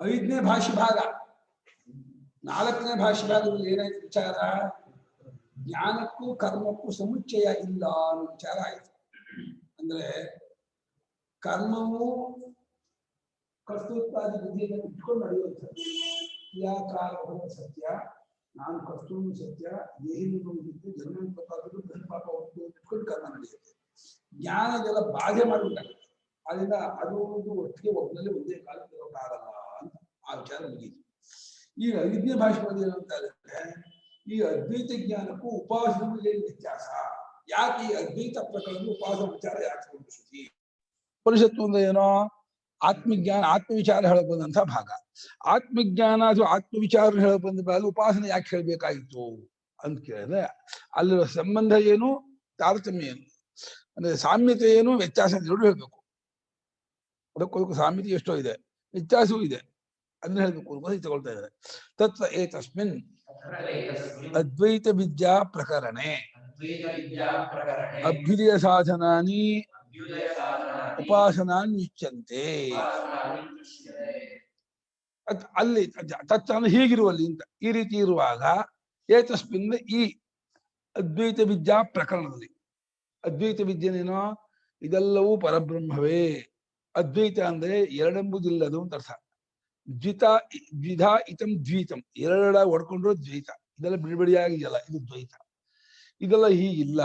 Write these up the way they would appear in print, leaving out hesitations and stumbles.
ಐದನೇ ಭಾಷೆ ಭಾಗ, ನಾಲ್ಕನೇ ಭಾಷೆ ಭಾಗದಲ್ಲಿ ಏನಾಯ್ತು ವಿಚಾರ? ಜ್ಞಾನಕ್ಕೂ ಕರ್ಮಕ್ಕೂ ಸಮುಚ್ಚಯ ಇಲ್ಲ ಅನ್ನೋ ವಿಚಾರ ಆಯ್ತು. ಅಂದ್ರೆ ಕರ್ಮವು ಕರ್ತೃತ್ವಾದಿ ಬುದ್ಧಿಯನ್ನು ಇಟ್ಕೊಂಡು ನಡೆಯುವಂಥದ್ದು. ಕ್ರಿಯಾಕಾರಕವು ಸತ್ಯ, ನಾನು ಕರ್ತೃನು ಸತ್ಯ, ದೇಹಿನಿಗೂ ಸತ್ಯ, ಜನ್ಮ ಪಾಪಗಳು ಪಾಪ ಇಟ್ಕೊಂಡು ಕರ್ಮ ನಡೆಯುತ್ತೆ. ಜ್ಞಾನದೆಲ್ಲ ಬಾಧೆ ಮಾಡಿಬಿಟ್ಟಾಗುತ್ತೆ. ಅದರಿಂದ ಅದು ಒಟ್ಟಿಗೆ ಒಬ್ಬನಲ್ಲಿ ಒಂದೇ ಕಾಲಕ್ಕೆ ಇರೋಕ್ಕಾಗಲ್ಲ ಅಂತ ಆ ವಿಚಾರ ಮುಗೀತು. ಈಗ ಐದನೇ ಭಾಷೆಯಲ್ಲಿ ಏನಂತ ಹೇಳಿದ್ರೆ, ಈ ಅದ್ವೈತ ಜ್ಞಾನಕ್ಕೂ ಉಪಾಸನೆಗೂ ಏನು ವ್ಯತ್ಯಾಸ? ಯಾಕೆ ಈ ಅದ್ವೈತ ಪ್ರಕರಣ ಉಪಾಸನ ವಿಚಾರ ಯಾಕೆ ಉಪನಿಷತ್ತಿ? ಉಪನಿಷತ್ತು ಅಂದ್ರೆ ಏನೋ ಆತ್ಮಜ್ಞಾನ, ಆತ್ಮವಿಚಾರ ಹೇಳಕ್ ಬಂದಂತ ಭಾಗ. ಆತ್ಮಜ್ಞಾನ ಅಥವಾ ಆತ್ಮವಿಚಾರ ಹೇಳಕ್ ಬಂದ ಭಾಗ ಉಪಾಸನೆ ಯಾಕೆ ಹೇಳ್ಬೇಕಾಗಿತ್ತು ಅಂತ ಕೇಳಿದ್ರೆ, ಅಲ್ಲಿರೋ ಸಂಬಂಧ ಏನು, ತಾರತಮ್ಯ ಏನು, ಅಂದ್ರೆ ಸಾಮ್ಯತೆ ಏನು, ವ್ಯತ್ಯಾಸ ಎರಡು ಹೇಳ್ಬೇಕು. ಅದಕ್ಕೋದಕ್ಕೂ ಸಾಮ್ಯತೆ ಎಷ್ಟೋ ಇದೆ, ವ್ಯತ್ಯಾಸವೂ ಇದೆ, ಅದನ್ನ ಹೇಳ್ಬೇಕು ಅಂತ ತಗೊಳ್ತಾ ಇದ್ದಾರೆ. ತತ್ರ ಏತಸ್ಮಿನ್ ಅದ್ವೈತ ವಿದ್ಯಾ ಪ್ರಕರಣೆ ಅಭ್ಯುದಯ ಸಾಧನಾನಿ ಉಪಾಸನಾನ್ಯುಚ್ಯಂತೆ. ಅಲ್ಲಿ ತತ್ವ ಹೀಗಿರುವಲ್ಲಿ ಅಂತ, ಈ ರೀತಿ ಇರುವಾಗ ಏತಸ್ಮಿನ್ ಈ ಅದ್ವೈತ ವಿದ್ಯಾ ಪ್ರಕರಣದಲ್ಲಿ, ಅದ್ವೈತ ವಿದ್ಯೆನೇನೋ ಇದೆಲ್ಲವೂ ಪರಬ್ರಹ್ಮವೇ. ಅದ್ವೈತ ಅಂದ್ರೆ ಎರಡೆಂಬುದಿಲ್ಲದು ಅಂತ ಅರ್ಥ. ದ್ವಿಧಾ ಇತಂ ದ್ವೈತಂ, ಎರಡ ಒಡ್ಕೊಂಡ್ರು ದ್ವೈತ. ಇದೆಲ್ಲ ಬಿಡಿಬಿಡಿಯಾಗಿದೆಯಲ್ಲ, ಇದು ದ್ವೈತ. ಇದೆಲ್ಲ ಹೀಗಿಲ್ಲ,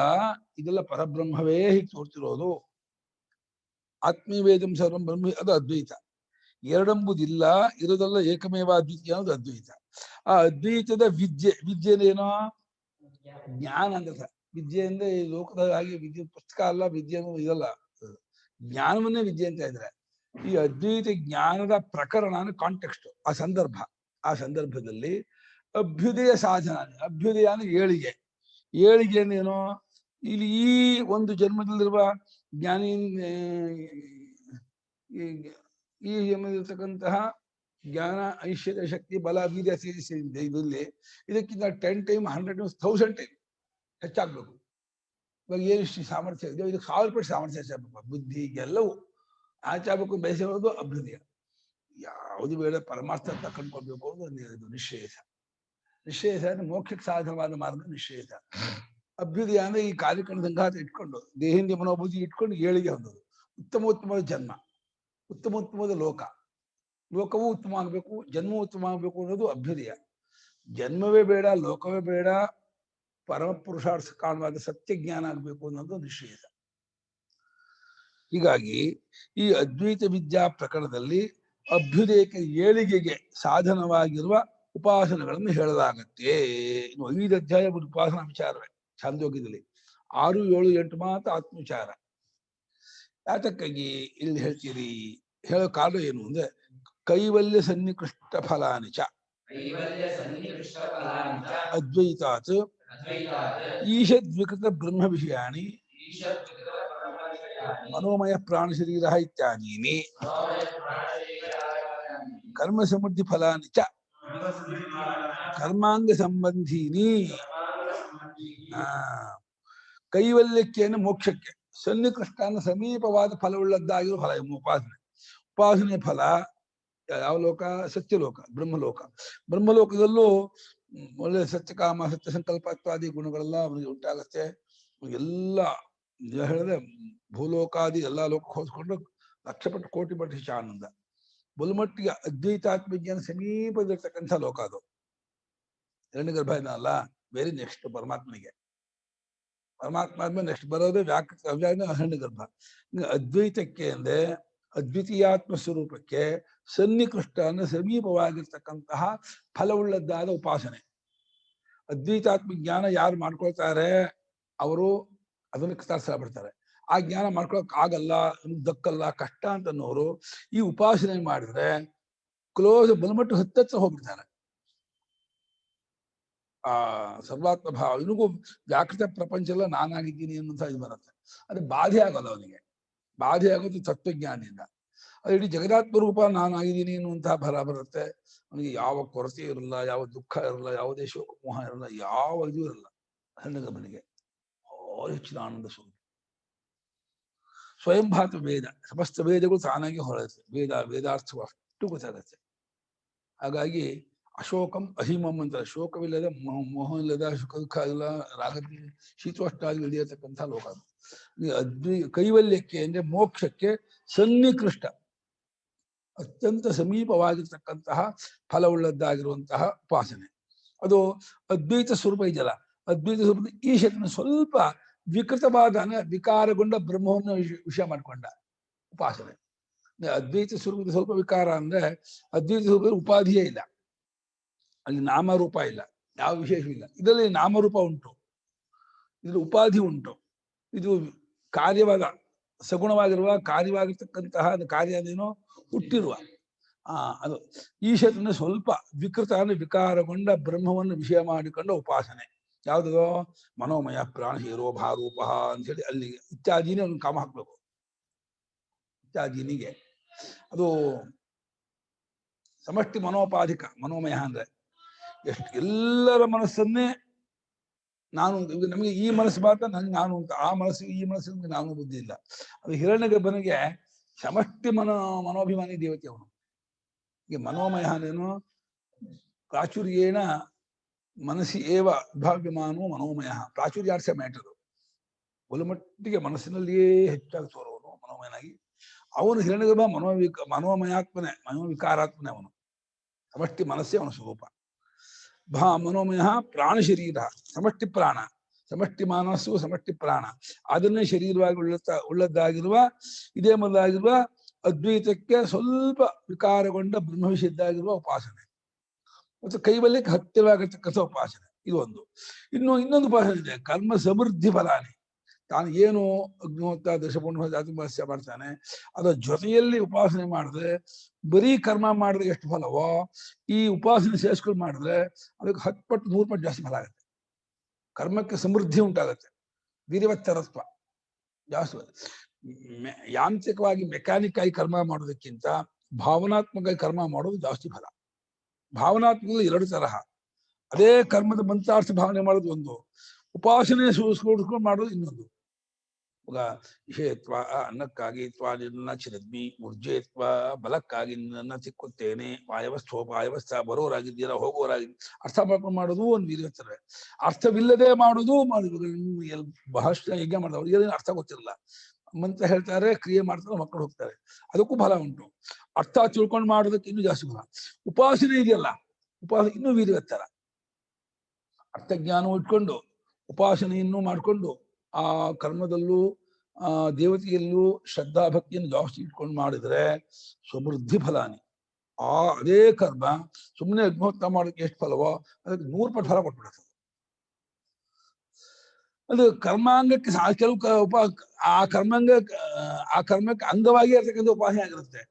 ಇದೆಲ್ಲ ಪರಬ್ರಹ್ಮವೇ ಹೀಗೆ ತೋರ್ತಿರೋದು. ಆತ್ಮೀವೇದಂ ಸರ್ವಂ ಬ್ರಹ್ಮ, ಅದು ಅದ್ವೈತ. ಎರಡೆಂಬುದಿಲ್ಲ, ಇರೋದೆಲ್ಲ ಏಕಮೇವ ಅದ್ವಿತೀಯ ಅನ್ನೋದು ಅದ್ವೈತ. ಆ ಅದ್ವೈತದ ವಿದ್ಯೆನೇನೋ ಜ್ಞಾನ ಅಂತ. ವಿದ್ಯೆ ಅಂದ್ರೆ ಈ ಲೋಕದ ಹಾಗೆ ವಿದ್ಯೆ ಪುಸ್ತಕ ಅಲ್ಲ, ವಿದ್ಯೆ ಅನ್ನೋದು ಇದಲ್ಲ, ಜ್ಞಾನವನ್ನೇ ವಿದ್ಯೆ ಅಂತ ಇದ್ರೆ. ಈ ಅದ್ವೈತ ಜ್ಞಾನದ ಪ್ರಕರಣ ಕಾಂಟೆಕ್ಸ್ಟ್, ಆ ಸಂದರ್ಭ. ಆ ಸಂದರ್ಭದಲ್ಲಿ ಅಭ್ಯುದಯ ಸಾಧನ, ಅಭ್ಯುದಯ ಅಂದ್ರೆ ಏಳಿಗೆ. ಏಳಿಗೆ ಅಂದ್ರೇನೋ, ಇಲ್ಲಿ ಈ ಒಂದು ಜನ್ಮದಲ್ಲಿರುವ ಜ್ಞಾನಿ, ಈ ಜನ್ಮದಲ್ಲಿರ್ತಕ್ಕಂತಹ ಜ್ಞಾನ, ಐಶ್ವರ್ಯ, ಶಕ್ತಿ, ಬಲ, ವೀರ್ಯ ಸೇರಿಸಿದೆ ಇದರಲ್ಲಿ, ಇದಕ್ಕಿಂತ 10 ಟೈಮ್ 100 ಟೈಮ್ಸ್ 1000 ಟೈಮ್ ಹೆಚ್ಚಾಗ್ಬೇಕು. ಇವಾಗ ಏನಿಷ್ಟು ಸಾಮರ್ಥ್ಯ ಇದೆಯೋ ಇದಕ್ಕೆ 1000 ಸಾಮರ್ಥ್ಯ ಹೆಚ್ಚಾಗಬೇಕು. ಬುದ್ಧಿ ಎಲ್ಲವೂ ಆಚಾಗಬೇಕು. ಬೆಳೆಸಿರೋದು ಅಭ್ಯುದಯ. ಯಾವುದು ಬೇಡ ಪರಮಾರ್ಥ ಅಂತ ಕಂಡ್ಕೊಳ್ಬೇಕು ಅನ್ನೋದು ನಿಶ್ಚೇಷ. ನಿಶ್ಚೇಷ ಅಂದ್ರೆ ಮೋಕ್ಷಕ್ಕೆ ಸಾಧನವಾದ ಮಾರ್ಗ ನಿಶ್ಚೇಷ. ಅಭ್ಯುದಯ ಅಂದ್ರೆ ಈ ಕಾರ್ಯಕ್ರಮ ಸಂಘಾತ ಇಟ್ಕೊಂಡು, ದೇಹಿಂದ ಮನೋಬುದ್ಧಿ ಇಟ್ಕೊಂಡು ಏಳಿಗೆ ಹೊಂದೋದು. ಉತ್ತಮೋತ್ತಮವಾದ ಜನ್ಮ, ಉತ್ತಮೋತ್ತಮವಾದ ಲೋಕ, ಲೋಕವೂ ಉತ್ತಮ ಆಗ್ಬೇಕು, ಜನ್ಮವೂ ಉತ್ತಮ ಆಗ್ಬೇಕು ಅನ್ನೋದು ಅಭ್ಯುದಯ. ಜನ್ಮವೇ ಬೇಡ, ಲೋಕವೇ ಬೇಡ, ಪರಮ ಪುರುಷಾರ್ಥ ಕಾರಣವಾದ ಸತ್ಯ ಜ್ಞಾನ ಆಗ್ಬೇಕು ಅನ್ನೋದು ನಿಶ್ಚೇಷ. ಹೀಗಾಗಿ ಈ ಅದ್ವೈತ ವಿದ್ಯಾ ಪ್ರಕರಣದಲ್ಲಿ ಅಭ್ಯುದಯಕ್ಕೆ ಏಳಿಗೆಗೆ ಸಾಧನವಾಗಿರುವ ಉಪಾಸನೆಗಳನ್ನು ಹೇಳಲಾಗತ್ತೆ. 5 ಅಧ್ಯಾಯ ಉಪಾಸನಾ ವಿಚಾರವೇ ಛಾಂದೋಗ್ಯದಲ್ಲಿ. 6, 7, 8 ಮಾತ್ರ ಆತ್ಮವಿಚಾರ. ಯಾತಕ್ಕಾಗಿ ಇಲ್ಲಿ ಹೇಳ್ತೀರಿ? ಹೇಳೋ ಕಾರಣ ಏನು ಅಂದ್ರೆ, ಕೈವಲ್ಯ ಸನ್ನಿಕೃಷ್ಟ ಫಲಾನಿಚ ಅದ್ವೈತಾತ್ ಈಶದ್ವಿಕೃತ ಬ್ರಹ್ಮ ವಿಷಯಾಣಿ ಮನೋಮಯ ಪ್ರಾಣ ಶರೀರ ಇತ್ಯಾದೀನಿ ಕರ್ಮ ಸಮೃದ್ಧಿ ಫಲಾನಿ ಚ ಕರ್ಮಾಂಗ ಸಂಬಂಧೀನಿ. ಕೈವಲ್ಯಕ್ಕೆ ಮೋಕ್ಷಕ್ಕೆ, ಸನ್ನಿಕೃಷ್ಟ ಸಮೀಪವಾದ ಫಲವುಳ್ಳದ್ದಾಗಿರುವ ಫಲ ಉಪಾಸನೆ. ಉಪಾಸನೆ ಫಲ ಯಾವ ಲೋಕ? ಸತ್ಯಲೋಕ, ಬ್ರಹ್ಮಲೋಕ. ಬ್ರಹ್ಮಲೋಕದಲ್ಲೂ ಒಳ್ಳೆ ಸತ್ಯಕಾಮ, ಸತ್ಯ ಸಂಕಲ್ಪತ್ವಾದಿ ಗುಣಗಳೆಲ್ಲ ಅವನಿಗೆ ಉಂಟಾಗತ್ತೆ. ಎಲ್ಲ ಹೇಳಿದ್ರೆ ಭೂಲೋಕಾದಿ ಎಲ್ಲಾ ಲೋಕಕ್ಕೆ ಹೋಲಿಸ್ಕೊಂಡು ಲಕ್ಷಪಟ್ಟು ಕೋಟಿ ಪಟ್ಟು ಹೆಚ್ಚು ಆನಂದ. ಬಲುಮಟ್ಟಿಗೆ ಅದ್ವೈತಾತ್ಮಜ್ಞಾನ ಸಮೀಪದಲ್ಲಿರ್ತಕ್ಕಂಥ ಲೋಕ ಅದು. ಹಿರಣ್ಯಗರ್ಭ ಅಲ್ಲ, ವೆರಿ ನೆಕ್ಸ್ಟ್ ಪರಮಾತ್ಮನಿಗೆ. ಪರಮಾತ್ಮ ಆದ್ಮೇಲೆ ನೆಕ್ಸ್ಟ್ ಬರೋದೇ ಅವ್ಯಾಜ್ಞ ಹಿರಣ್ಯಗರ್ಭ. ಅದ್ವೈತಕ್ಕೆ ಅಂದ್ರೆ ಅದ್ವಿತೀಯಾತ್ಮ ಸ್ವರೂಪಕ್ಕೆ ಸನ್ನಿಕೃಷ್ಟ ಅಂದ್ರೆ ಸಮೀಪವಾಗಿರ್ತಕ್ಕಂತಹ ಫಲವುಳ್ಳದ್ದಾದ ಉಪಾಸನೆ. ಅದ್ವೈತಾತ್ಮ ಜ್ಞಾನ ಯಾರು ಮಾಡ್ಕೊಳ್ತಾರೆ ಅವರು ಅದನ್ನು ಕೃತಾರ್ಥ ಬಿಡ್ತಾರೆ. ಆ ಜ್ಞಾನ ಮಾಡ್ಕೊಳಕ್ ಆಗಲ್ಲ, ದಕ್ಕಲ್ಲ, ಕಷ್ಟ ಅಂತ ಅನ್ನೋರು ಈ ಉಪಾಸನೆ ಮಾಡಿದ್ರೆ ಕ್ಲೋಸ್ ಬಲಮಟ್ಟು ಹತ್ತತ್ರ ಹೋಗ್ಬಿಡ್ತಾರೆ. ಆ ಸರ್ವಾತ್ಮ ಭಾವ ಇವನಿಗೂ ವ್ಯಾಕೃತ ಪ್ರಪಂಚ ಎಲ್ಲ ನಾನಾಗಿದ್ದೀನಿ ಅನ್ನೋಂಥ ಇದು ಬರುತ್ತೆ. ಅದು ಬಾಧೆ ಆಗೋಲ್ಲ ಅವನಿಗೆ. ಬಾಧೆ ಆಗೋದು ತತ್ವಜ್ಞಾನಿಯಿಂದ. ಅದು ಇಡೀ ಜಗದಾತ್ಮ ರೂಪ ನಾನಾಗಿದ್ದೀನಿ ಅನ್ನುವಂತಹ ಫಲ ಬರುತ್ತೆ. ಅವನಿಗೆ ಯಾವ ಕೊರತೆ ಇರಲ್ಲ, ಯಾವ ದುಃಖ ಇರಲ್ಲ, ಯಾವುದೇ ಶೋಕ ಮೋಹ ಇರಲ್ಲ, ಯಾವ ಇದು ಇರಲ್ಲ. ಹಣ್ಣಗಮನಿಗೆ ಹೆಚ್ಚಿನ ಆನಂದ ಸ್ವರೂಪ. ಸ್ವಯಂಭಾತ ವೇದ, ಸಮಸ್ತ ವೇದಗಳು ತಾನಾಗಿ ಹೊರಡುತ್ತೆ. ವೇದಾರ್ಥವು ಅಷ್ಟು ಗೊತ್ತಾಗತ್ತೆ. ಹಾಗಾಗಿ ಅಶೋಕಂ ಅಹಿಮಂ ಅಂತ, ಶೋಕವಿಲ್ಲದ ಮೋಹ ಇಲ್ಲದ, ಸುಖ ದುಃಖ ಇಲ್ಲ, ರಾಗತಿ ಶೀತೋಷ್ಟಾದಿ ಇಳಿಯತಕ್ಕಂಥ ಲೋಕ. ಕೈವಲ್ಯಕ್ಕೆ ಅಂದ್ರೆ ಮೋಕ್ಷಕ್ಕೆ ಸನ್ನಿಕೃಷ್ಟ, ಅತ್ಯಂತ ಸಮೀಪವಾಗಿರ್ತಕ್ಕಂತಹ ಫಲವುಳ್ಳದ್ದಾಗಿರುವಂತಹ ಉಪಾಸನೆ. ಅದು ಅದ್ವೈತ ಸ್ವರೂಪ ಇದೆಯಲ್ಲ, ಅದ್ವೈತ ಸ್ವರೂಪದ ಈಶತ್ನ ಸ್ವಲ್ಪ ವಿಕೃತವಾದ ವಿಕಾರಗೊಂಡ ಬ್ರಹ್ಮವನ್ನು ವಿಷಯ ಮಾಡಿಕೊಂಡ ಉಪಾಸನೆ. ಅದ್ವೈತ ಸ್ವರೂಪದ ಸ್ವಲ್ಪ ವಿಕಾರ ಅಂದ್ರೆ ಅದ್ವೈತ ಸ್ವರೂಪದ ಉಪಾಧಿಯೇ ಇಲ್ಲ, ಅಲ್ಲಿ ನಾಮರೂಪ ಇಲ್ಲ, ಯಾವ ವಿಶೇಷವಿಲ್ಲ. ಇದರಲ್ಲಿ ನಾಮರೂಪ ಉಂಟು, ಇದ್ರ ಉಪಾಧಿ ಉಂಟು. ಇದು ಕಾರ್ಯವಾದ ಸಗುಣವಾಗಿರುವ ಕಾರ್ಯವಾಗಿರ್ತಕ್ಕಂತಹ ಕಾರ್ಯ ಅದೇನೋ ಹುಟ್ಟಿರುವ ಅದು ಈಶತ್ನ ಸ್ವಲ್ಪ ವಿಕೃತ ಅಂದ್ರೆ ವಿಕಾರಗೊಂಡ ಬ್ರಹ್ಮವನ್ನು ವಿಷಯ ಮಾಡಿಕೊಂಡ ಉಪಾಸನೆ. ಯಾವುದೋ ಮನೋಮಯ ಪ್ರಾಣಹೀರೋ ಭಾರೂಪ ಅಂತೇಳಿ ಅಲ್ಲಿಗೆ ಇತ್ಯಾದಿನೇ ಒಂದು ಕಾಮ ಹಾಕ್ಬೇಕು. ಇತ್ಯಾದಿನಿಗೆ ಅದು ಸಮಷ್ಟಿ ಮನೋಪಾಧಿಕ. ಮನೋಮಯ ಅಂದ್ರೆ ಎಲ್ಲರ ಮನಸ್ಸನ್ನೇ ನಾನು, ನಮಗೆ ಈ ಮನಸ್ಸು ಮಾತ್ರ ನಂಗೆ ನಾನು ಅಂತ, ಆ ಮನಸ್ಸು ಈ ಮನಸ್ಸಿಗೆ ನಾನು ಬುದ್ಧಿ ಇಲ್ಲ. ಅದು ಹಿರಣ್ಯಗರ್ಭನಿಗೆ ಸಮಷ್ಟಿ ಮನೋಭಿಮಾನಿ ದೇವತೆ ಅವನು. ಈಗ ಮನೋಮಯ ಅಂದ್ರೇನು, ಪ್ರಾಚುರ್ಯೇಣ ಮನಸ್ಸಿ ಏವ ವಿಭಾಗ್ಯಮಾನೋ ಮನೋಮಯ. ಪ್ರಾಚುರ್ಯಾರ್ಥ ಮ್ಯಾಟರು. ಒಲಮಟ್ಟಿಗೆ ಮನಸ್ಸಿನಲ್ಲಿಯೇ ಹೆಚ್ಚಾಗಿ ತೋರುವನು ಮನೋಮಯನಾಗಿ. ಅವನು ಹಿರಣ್ಯಗರ್ಭ ಮನೋಮಯಾತ್ಮನೆ, ಮನೋವಿಕಾರಾತ್ಮನೆ ಅವನು. ಸಮಷ್ಟಿ ಮನಸ್ಸೇ ಅವನ ಸ್ವರೂಪ. ಮನೋಮಯ ಪ್ರಾಣ ಶರೀರ, ಸಮಷ್ಟಿ ಪ್ರಾಣ, ಸಮಷ್ಟಿ ಮನಸ್ಸು, ಸಮಷ್ಟಿ ಪ್ರಾಣ. ಅದನ್ನೇ ಶರೀರವಾಗಿ ಉಳ್ಳದ್ದಾಗಿರುವ ಇದೇ ಮೊದಲಾಗಿರುವ ಅದ್ವೈತಕ್ಕೆ ಸ್ವಲ್ಪ ವಿಕಾರಗೊಂಡ ಬ್ರಹ್ಮವಿಷಯದ್ದಾಗಿರುವ ಉಪಾಸನೆ. ಮತ್ತು ಕೈವಲ್ಯಕ್ಕೆ ಹತ್ತಿರವಾಗಿರ್ತಕ್ಕಂಥ ಉಪಾಸನೆ ಇದು ಒಂದು. ಇನ್ನೊಂದು ಉಪಾಸನೆ ಇದೆ, ಕರ್ಮ ಸಮೃದ್ಧಿ ಫಲಾನಿ. ತಾನು ಏನು ಅಗ್ನಿಹೋತ್ರ ದಶಪೂರ್ಣ ಜಾತಿಮಸ್ಯ ಮಾಡ್ತಾನೆ, ಅದರ ಜೊತೆಯಲ್ಲಿ ಉಪಾಸನೆ ಮಾಡಿದ್ರೆ, ಬರೀ ಕರ್ಮ ಮಾಡಿದ್ರೆ ಎಷ್ಟು ಫಲವೋ ಈ ಉಪಾಸನೆ ಸೇರಿಸ್ಕೊಂಡು ಮಾಡಿದ್ರೆ ಅದಕ್ಕೆ 10 ಪಟ್ಟು 100 ಪಟ್ಟು ಜಾಸ್ತಿ ಫಲ ಆಗುತ್ತೆ. ಕರ್ಮಕ್ಕೆ ಸಮೃದ್ಧಿ ಉಂಟಾಗತ್ತೆ, ವೀರ್ಯವತ್ತರತ್ವ ಜಾಸ್ತಿ. ಯಾಂತ್ರಿಕವಾಗಿ ಮೆಕ್ಯಾನಿಕ್ ಆಗಿ ಕರ್ಮ ಮಾಡೋದಕ್ಕಿಂತ ಭಾವನಾತ್ಮಕವಾಗಿ ಕರ್ಮ ಮಾಡೋದು ಜಾಸ್ತಿ ಫಲ. ಭಾವನಾತ್ಮಕದಲ್ಲಿ 2 ತರಹ. ಅದೇ ಕರ್ಮದ ಮಂತ್ರಾರ್ಥ ಭಾವನೆ ಮಾಡೋದು ಒಂದು, ಉಪಾಸನೆ ಸೂಸ್ಕೊಂಡು ಮಾಡೋದು ಇನ್ನೊಂದು. ವಿಷಯತ್ವ ಅನ್ನಕ್ಕಾಗಿ ತ್ವಾಲಿನ ಚಿರದ್ಮಿ, ಊರ್ಜೇತ್ವ ಬಲಕ್ಕಾಗಿ ನನ್ನ ಚಿಕ್ಕುತ್ತೇನೆ, ವಾಯವಸ್ಥೋಪಾಯವಸ್ಥ, ಬರೋರಾಗಿದ್ದೀರಾ ಹೋಗೋರಾಗಿದ್ದೀರ ಅರ್ಥ ಮಾಡ್ಕೊಂಡು ಮಾಡೋದು ಒಂದು ವೀರ್ಯತ್ತರ. ಅರ್ಥವಿಲ್ಲದೆ ಮಾಡೋದು ಬಹಳಷ್ಟು ಯಜ್ಞ ಮಾಡಿದವ್ರು ಏನೇನು ಅರ್ಥ ಗೊತ್ತಿರಲ್ಲ, ಮಂತ್ರ ಹೇಳ್ತಾರೆ, ಕ್ರಿಯೆ ಮಾಡ್ತಾರೆ, ಮಕ್ಕಳು ಹೋಗ್ತಾರೆ, ಅದಕ್ಕೂ ಫಲ ಉಂಟು. ಅರ್ಥ ತಿಳ್ಕೊಂಡು ಮಾಡೋದಕ್ಕೆ ಇನ್ನೂ ಜಾಸ್ತಿ ಫಲ. ಉಪಾಸನೆ ಇದೆಯಲ್ಲ, ಉಪಾಸನೆ ಇನ್ನೂ ವೀರ್ಯತ್ತರ. ಅರ್ಥಜ್ಞಾನ ಇಟ್ಕೊಂಡು ಉಪಾಸನೆಯನ್ನು ಮಾಡಿಕೊಂಡು ಆ ಕರ್ಮದಲ್ಲೂ ದೇವತೆಯಲ್ಲೂ ಶ್ರದ್ಧಾ ಭಕ್ತಿಯನ್ನು ಜಾಸ್ತಿ ಇಟ್ಕೊಂಡು ಮಾಡಿದ್ರೆ ಸಮೃದ್ಧಿ ಫಲಾನಿ. ಅದೇ ಕರ್ಮ ಸುಮ್ಮನೆ ಅಗ್ನಿಹೋತ್ರ ಮಾಡೋದಕ್ಕೆ ಎಷ್ಟು ಫಲವೋ ಅದಕ್ಕೆ 100 ಪಟ್ಟು ಫಲ ಕೊಟ್ಬಿಡುತ್ತೆ. ಅದು ಕರ್ಮಾಂಗಕ್ಕೆ ಕೆಲವು ಆ ಕರ್ಮಕ್ಕೆ ಅಂಗವಾಗಿ ಇರ್ತಕ್ಕಂಥ ಉಪಾಸನೆ ಆಗಿರುತ್ತೆ.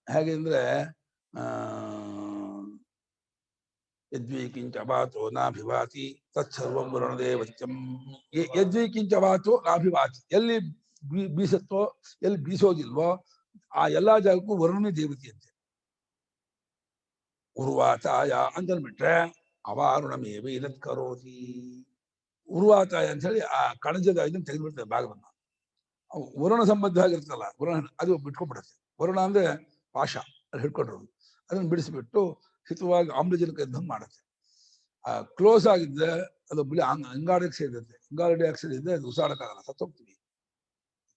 ಹೇಗೆ ಅಂದ್ರೆ ಯದ್ವೈಕಿಂಚ ಅವಾತೋ ನಾಭಿವಾತಿ ತತ್ಸರ್ವಂ ವರುಣದೇವತ್ಯಂ. ಯದ್ವೈಕಿಂಚ ಅವಾತೋ ನಾಭಿವಾತಿ, ಎಲ್ಲಿ ಬೀಸತ್ತೋ ಎಲ್ಲಿ ಬೀಸೋದಿಲ್ವೋ ಆ ಎಲ್ಲಾ ಜಾಗಕ್ಕೂ ವರುಣನೇ ದೇವತೆಯಂತೆ. ಉರ್ವಾತಾಯ ಅಂತಂದ್ಬಿಟ್ರೆ ಅವಾರುಣಮೇವ ಇದತ್ ಕರೋತಿ. ಉರ್ವಾತಾಯ ಅಂತ ಹೇಳಿ ಆ ಕಣಜದ ಇದನ್ನು ತೆಗೆದ್ಬಿಡ್ತದೆ ಭಾಗವನ್ನ. ವರುಣ ಸಂಬದ್ಧವಾಗಿರ್ತಲ್ಲ ವರುಣ, ಅದು ಬಿಟ್ಕೊಂಡ್ಬಿಡುತ್ತೆ. ವರುಣ ಅಂದ್ರೆ ಪಾಶ, ಅಲ್ಲಿ ಹಿಡ್ಕೊಂಡಿರೋದು, ಅದನ್ನು ಬಿಡಿಸ್ಬಿಟ್ಟು ಹಿತವಾಗಿ ಆಮ್ಲಜನಕ ಇದ್ದಂಗೆ ಮಾಡುತ್ತೆ. ಕ್ಲೋಸ್ ಆಗಿದ್ರೆ ಅದು ಬಿಳಿ ಅಂಗಾರಕ್ಕೆ ಸೇರಿರುತ್ತೆ. ಅಂಗಾರ ಡೈಆಕ್ಸೈಡ್ ಇದ್ರೆ ಅದು ಉಸಾಡಕ್ಕಾಗಲ್ಲ, ಸತ್ತೋಗ್ತೀವಿ.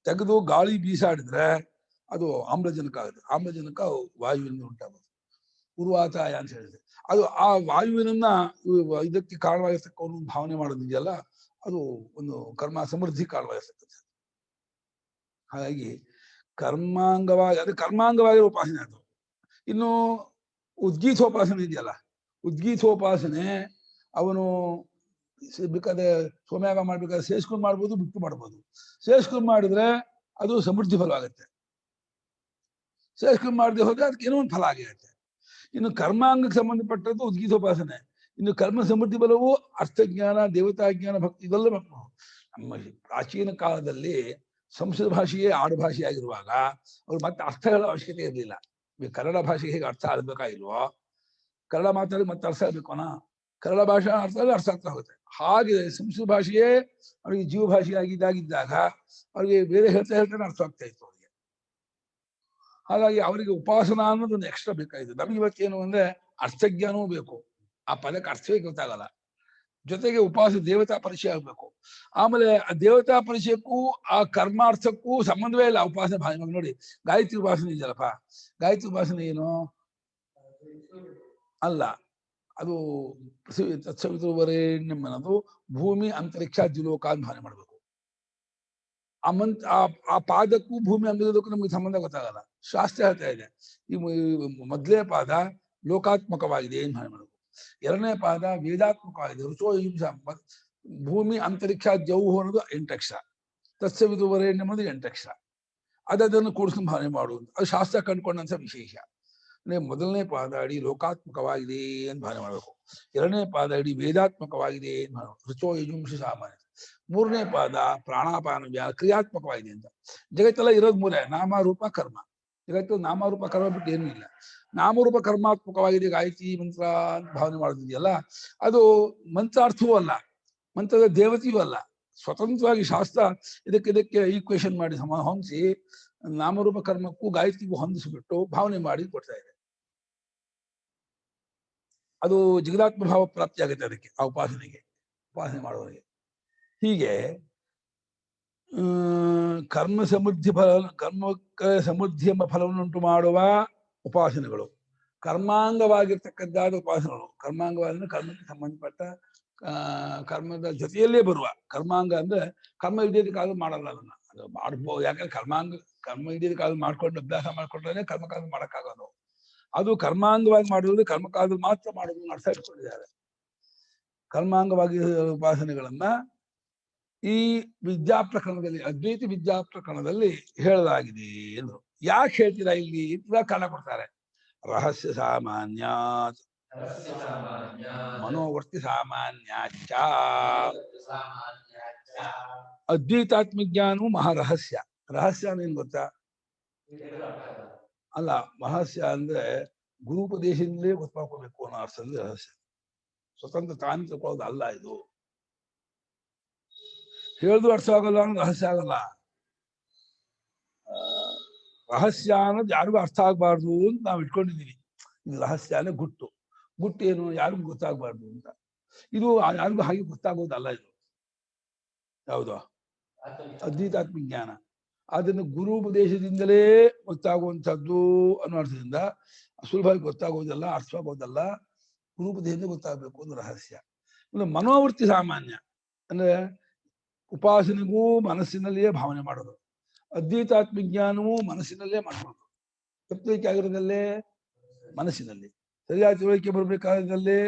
ತೆಗೆದು ಗಾಳಿ ಬೀಸಾಡಿದ್ರೆ ಅದು ಆಮ್ಲಜನಕ ಆಗುತ್ತೆ. ಆಮ್ಲಜನಕ ವಾಯುವಿನಿಂದ ಉಂಟಾಗುತ್ತೆ. ಉರ್ವಾತಾಯ ಅಂತ ಹೇಳಿದ್ರೆ ಅದು ಆ ವಾಯುವಿನನ್ನ ಇದಕ್ಕೆ ಕಾರಣವಾಗಿರ್ತಕ್ಕ ಭಾವನೆ ಮಾಡೋದಿದೆಯಲ್ಲ, ಅದು ಒಂದು ಕರ್ಮ ಸಮೃದ್ಧಿ ಕಾರಣವಾಗಿರ್ತಕ್ಕಂಥ. ಹಾಗಾಗಿ ಕರ್ಮಾಂಗವಾಗಿ ಉಪಾಸನೆ ಅದು. ಇನ್ನು ಉದ್ಗೀತೋಪಾಸನೆ ಇದೆಯಲ್ಲ, ಉದ್ಗೀತೋಪಾಸನೆ ಅವನು ಬೇಕಾದ್ರೆ ಸೋಮಯಾಗ ಮಾಡ್ಬೇಕಾದ್ರೆ ಸೇರಿಸ್ಕೊಂಡು ಮಾಡ್ಬೋದು, ಬಿಟ್ಟು ಮಾಡ್ಬೋದು. ಸೇರಿಸ್ಕೊಂಡು ಮಾಡಿದ್ರೆ ಅದು ಸಮೃದ್ಧಿ ಫಲ ಆಗುತ್ತೆ. ಸೇರಿಸ್ಕೊಂಡು ಮಾಡದೆ ಹೋದ್ರೆ ಅದಕ್ಕೆ ಏನೋ ಒಂದು ಫಲ ಆಗಿರುತ್ತೆ. ಇನ್ನು ಕರ್ಮಾಂಗಕ್ಕೆ ಸಂಬಂಧಪಟ್ಟದ್ದು ಉದ್ಗೀತೋಪಾಸನೆ. ಇನ್ನು ಕರ್ಮ ಸಮೃದ್ಧಿ ಬಲವು ಅರ್ಥಜ್ಞಾನ, ದೇವತಾಜ್ಞಾನ, ಭಕ್ತಿ ಇವೆಲ್ಲ ನಮ್ಮ ಪ್ರಾಚೀನ ಕಾಲದಲ್ಲಿ ಸಂಸ್ಕೃತ ಭಾಷೆಯೇ ಆಡು ಭಾಷೆಯಾಗಿರುವಾಗ ಅವ್ರು ಮತ್ತೆ ಅರ್ಥಗಳ ಅವಶ್ಯಕತೆ ಇರಲಿಲ್ಲ. ಕನ್ನಡ ಭಾಷೆಗೆ ಹೇಗೆ ಅರ್ಥ ಆಗಬೇಕಾಗಿಲ್ವೋ, ಕನ್ನಡ ಮಾತಾಡಿ ಮತ್ತೆ ಅರ್ಥ ಆಗ್ಬೇಕೋನಾ, ಕನ್ನಡ ಭಾಷಾ ಅರ್ಥ ಆಗ್ತಾ ಹೋಗುತ್ತೆ. ಹಾಗೆ ಸಂಸ್ಕೃತ ಭಾಷೆಯೇ ಅವರಿಗೆ ಜೀವ ಭಾಷೆಯಾಗಿದ್ದಾಗಿದ್ದಾಗ ಅವ್ರಿಗೆ ಬೇರೆ ಹೇಳ್ತಾನೆ ಅರ್ಥ ಆಗ್ತಾ ಇತ್ತು ಅವರಿಗೆ. ಹಾಗಾಗಿ ಅವರಿಗೆ ಉಪಾಸನಾ ಅನ್ನೋದು ಒಂದು ಎಕ್ಸ್ಟ್ರಾ ಬೇಕಾಯಿತು. ನಮ್ಗೆ ಇವತ್ತೇನು ಅಂದ್ರೆ ಅರ್ಥಜ್ಞಾನವೂ ಬೇಕು, ಆ ಪದಕ್ಕೆ ಅರ್ಥವೇ ಗೊತ್ತಾಗಲ್ಲ. ಜೊತೆಗೆ ದೇವತಾ ಪರಿಚಯ ಆಗ್ಬೇಕು. ಆಮೇಲೆ ಆ ದೇವತಾ ಪರಿಚಯಕ್ಕೂ ಆ ಕರ್ಮಾರ್ಥಕ್ಕೂ ಸಂಬಂಧವೇ ಇಲ್ಲ ಉಪಾಸನೆ ಭಾಷೆ. ನೋಡಿ, ಗಾಯತ್ರಿ ಉಪಾಸನೆ ಇದೆಯಲ್ಲಪ್ಪ, ಗಾಯತ್ರಿ ಉಪಾಸನೆ ಏನು ಅಲ್ಲ, ಅದು ತತ್ಸವಿತುರ್ವರೆಣ್ಯಂ ಅನ್ನೋದು ಭೂಮಿ ಅಂತರಿಕ್ಷ ದ್ವಿಲೋಕ ಅಂತ ಭಾವನೆ ಮಾಡ್ಬೇಕು. ಆ ಪಾದಕ್ಕೂ ಭೂಮಿ ಅಂತರಿಕ್ಷಕ್ಕೂ ನಮ್ಗೆ ಸಂಬಂಧ ಗೊತ್ತಾಗಲ್ಲ. ಶಾಸ್ತ್ರ ಹೇಳ್ತಾ ಇದೆ ಈ ಮೊದಲನೇ ಪಾದ ಲೋಕಾತ್ಮಕವಾಗಿದೆ ಏನ್ ಭಾವನೆ ಮಾಡ್ಬೇಕು, ಎರಡನೇ ಪಾದ ವೇದಾತ್ಮಕವಾಗಿದೆ. ರುಚೋ ಭೂಮಿ ಅಂತರಿಕ್ಷ ಜೌಹು ಅನ್ನೋದು 8 ಅಕ್ಷರ, ತತ್ಸವಿತುರ್ವರೆಣ್ಯಂ ಅನ್ನೋದು 8 ಅಕ್ಷರ. ಅದನ್ನು ಕೂಡಿಸ್ಕೊಂಡು ಭಾವನೆ ಮಾಡುವುದು ಅದು ಶಾಸ್ತ್ರ ಕಂಡುಕೊಂಡಂತ ವಿಶೇಷ. ಅಂದ್ರೆ ಮೊದಲನೇ ಪಾದ ಅಡಿ ಲೋಕಾತ್ಮಕವಾಗಿದೆ ಅಂತ ಭಾವನೆ ಮಾಡಬೇಕು, ಎರಡನೇ ಪಾದ ಅಡಿ ವೇದಾತ್ಮಕವಾಗಿದೆ ಅಂತ ಭಾವನೆ, ರುಚೋ ಯಜುಂಷ ಸಾಮಾನ್ಯ. ಮೂರನೇ ಪಾದ ಪ್ರಾಣಾಪಾನ ಕ್ರಿಯಾತ್ಮಕವಾಗಿದೆ ಅಂತ. ಜಗತ್ತೆಲ್ಲ ಇರೋದು ಮೂರೇ, ನಾಮ ರೂಪ ಕರ್ಮ. ಜಗತ್ತು ನಾಮರೂಪ ಕರ್ಮ ಬಿಟ್ಟು ಏನೂ ಇಲ್ಲ. ನಾಮರೂಪ ಕರ್ಮಾತ್ಮಕವಾಗಿದೆ ಗಾಯತ್ರಿ ಮಂತ್ರ ಅಂತ ಭಾವನೆ ಮಾಡೋದಿದೆಯಲ್ಲ, ಅದು ಮಂತ್ರಾರ್ಥವೂ ಅಲ್ಲ, ಮಂತ್ರದ ದೇವತೆಯೂ ಅಲ್ಲ. ಸ್ವತಂತ್ರವಾಗಿ ಶಾಸ್ತ್ರ ಇದಕ್ಕೆ ಈಕ್ವೇಶನ್ ಮಾಡಿ ಹೊಂದಿಸಿ ನಾಮರೂಪ ಕರ್ಮಕ್ಕೂ ಗಾಯತ್ರಿಗೂ ಹೊಂದಿಸಿಬಿಟ್ಟು ಭಾವನೆ ಮಾಡಿ ಕೊಡ್ತಾ ಇದೆ. ಅದು ಜಗದಾತ್ಮ ಭಾವ ಪ್ರಾಪ್ತಿ ಆಗುತ್ತೆ ಅದಕ್ಕೆ, ಆ ಉಪಾಸನೆ ಮಾಡುವವರಿಗೆ. ಹೀಗೆ ಕರ್ಮ ಸಮೃದ್ಧಿ ಎಂಬ ಫಲವನ್ನುಂಟು ಮಾಡುವ ಉಪಾಸನೆಗಳು, ಕರ್ಮಾಂಗವಾಗಿರ್ತಕ್ಕದ್ದಾದ ಉಪಾಸನೆಗಳು. ಕರ್ಮಾಂಗವಾದ ಕರ್ಮಕ್ಕೆ ಸಂಬಂಧಪಟ್ಟ ಕರ್ಮದ ಜೊತೆಯಲ್ಲೇ ಬರುವ ಕರ್ಮಾಂಗ ಅಂದ್ರೆ ಕರ್ಮ ಇದ್ದಿದ್ದ ಕಾಲ ಮಾಡಲ್ಲ, ಅದನ್ನ ಅದು ಮಾಡ್ಬೋದು. ಯಾಕಂದ್ರೆ ಕರ್ಮ ಇದ್ದಿದ್ದ ಕಾಲ ಮಾಡ್ಕೊಂಡು ಅಭ್ಯಾಸ ಮಾಡ್ಕೊಂಡ್ರೆ ಕರ್ಮಕಾಲ ಮಾಡಕ್ಕಾಗೋದು. ಅದು ಕರ್ಮಾಂಗವಾಗಿ ಮಾಡುವುದು ಕರ್ಮಕಾಲದಲ್ಲಿ ಮಾತ್ರ ಮಾಡೋದನ್ನ ಅರ್ಥ ಇಟ್ಕೊಂಡಿದ್ದಾರೆ. ಕರ್ಮಾಂಗವಾಗಿ ಉಪಾಸನೆಗಳನ್ನ ಈ ವಿದ್ಯಾ ಪ್ರಕರಣದಲ್ಲಿ, ಅದ್ವೈತ ವಿದ್ಯಾ ಪ್ರಕರಣದಲ್ಲಿ ಹೇಳಲಾಗಿದೆ ಎಂದು. ಯಾಕೆ ಹೇಳ್ತೀರಾ ಇಲ್ಲಿ ಇವಾಗ ಕಾರಣ ಕೊಡ್ತಾರೆ. ರಹಸ್ಯ ಸಾಮಾನ್ಯ ಮನೋವರ್ತಿ ಸಾಮಾನ್ಯಾಚ. ಅದ್ವೈತಾತ್ಮಜ್ಞಾನವು ಮಹಾರಹಸ್ಯ. ರಹಸ್ಯ ಏನ್ ಗೊತ್ತಾ? ಅಲ್ಲ, ರಹಸ್ಯ ಅಂದ್ರೆ ಗುರುಪದೇಶದಿಂದಲೇ ಗೊತ್ತಾಕೋಬೇಕು ಅನ್ನೋ ಅರ್ಥದಲ್ಲಿ ರಹಸ್ಯ. ಸ್ವತಂತ್ರ ತಾನು ತಿಳ್ಕೊಳ್ಳೋದು ಅಲ್ಲ. ಇದು ಹೇಳಿದ್ರು ಅರ್ಥ ಆಗಲ್ಲ ಅನ್ನೋದು ರಹಸ್ಯ ಆಗಲ್ಲ. ರಹಸ್ಯ ಅನ್ನೋದು ಯಾರಿಗೂ ಅರ್ಥ ಆಗ್ಬಾರ್ದು ಅಂತ ನಾವು ಇಟ್ಕೊಂಡಿದ್ದೀವಿ. ಇದು ರಹಸ್ಯ ಅಂದ್ರೆ ಗುಟ್ಟು ಏನು, ಯಾರಿಗೂ ಗೊತ್ತಾಗ್ಬಾರ್ದು ಅಂತ. ಇದು ಯಾರಿಗೂ ಹಾಗೆ ಗೊತ್ತಾಗೋದಲ್ಲ. ಇದು ಯಾವುದು ಅದ್ವೈತಾತ್ಮಿಕ ಜ್ಞಾನ. ಅದನ್ನು ಗುರು ಉಪದೇಶದಿಂದಲೇ ಗೊತ್ತಾಗುವಂಥದ್ದು ಅನ್ನೋ ಅರ್ಥದಿಂದ ಸುಲಭವಾಗಿ ಗೊತ್ತಾಗೋದಲ್ಲ, ಅರ್ಥವಾಗೋದಲ್ಲ. ಗುರುಪದೇಶದಿಂದ ಗೊತ್ತಾಗಬೇಕು ಅನ್ನೋ ರಹಸ್ಯ. ಮನೋವೃತ್ತಿ ಸಾಮಾನ್ಯ ಅಂದ್ರೆ ಉಪಾಸನೆಗೂ ಮನಸ್ಸಿನಲ್ಲಿಯೇ ಭಾವನೆ ಮಾಡೋದು. ಅದ್ವೈತಾತ್ಮಿಕ ಜ್ಞಾನವೂ ಮನಸ್ಸಿನಲ್ಲೇ ಮಾಡೋದು. ತಪ್ಪಿಕೆ ಆಗಿರೋದಲ್ಲೇ ಮನಸ್ಸಿನಲ್ಲಿ, ಸರಿಯಾದ ತಿಳುವಳಿಕೆ ಬರ್ಬೇಕಾದ್ರಲ್ಲೇ.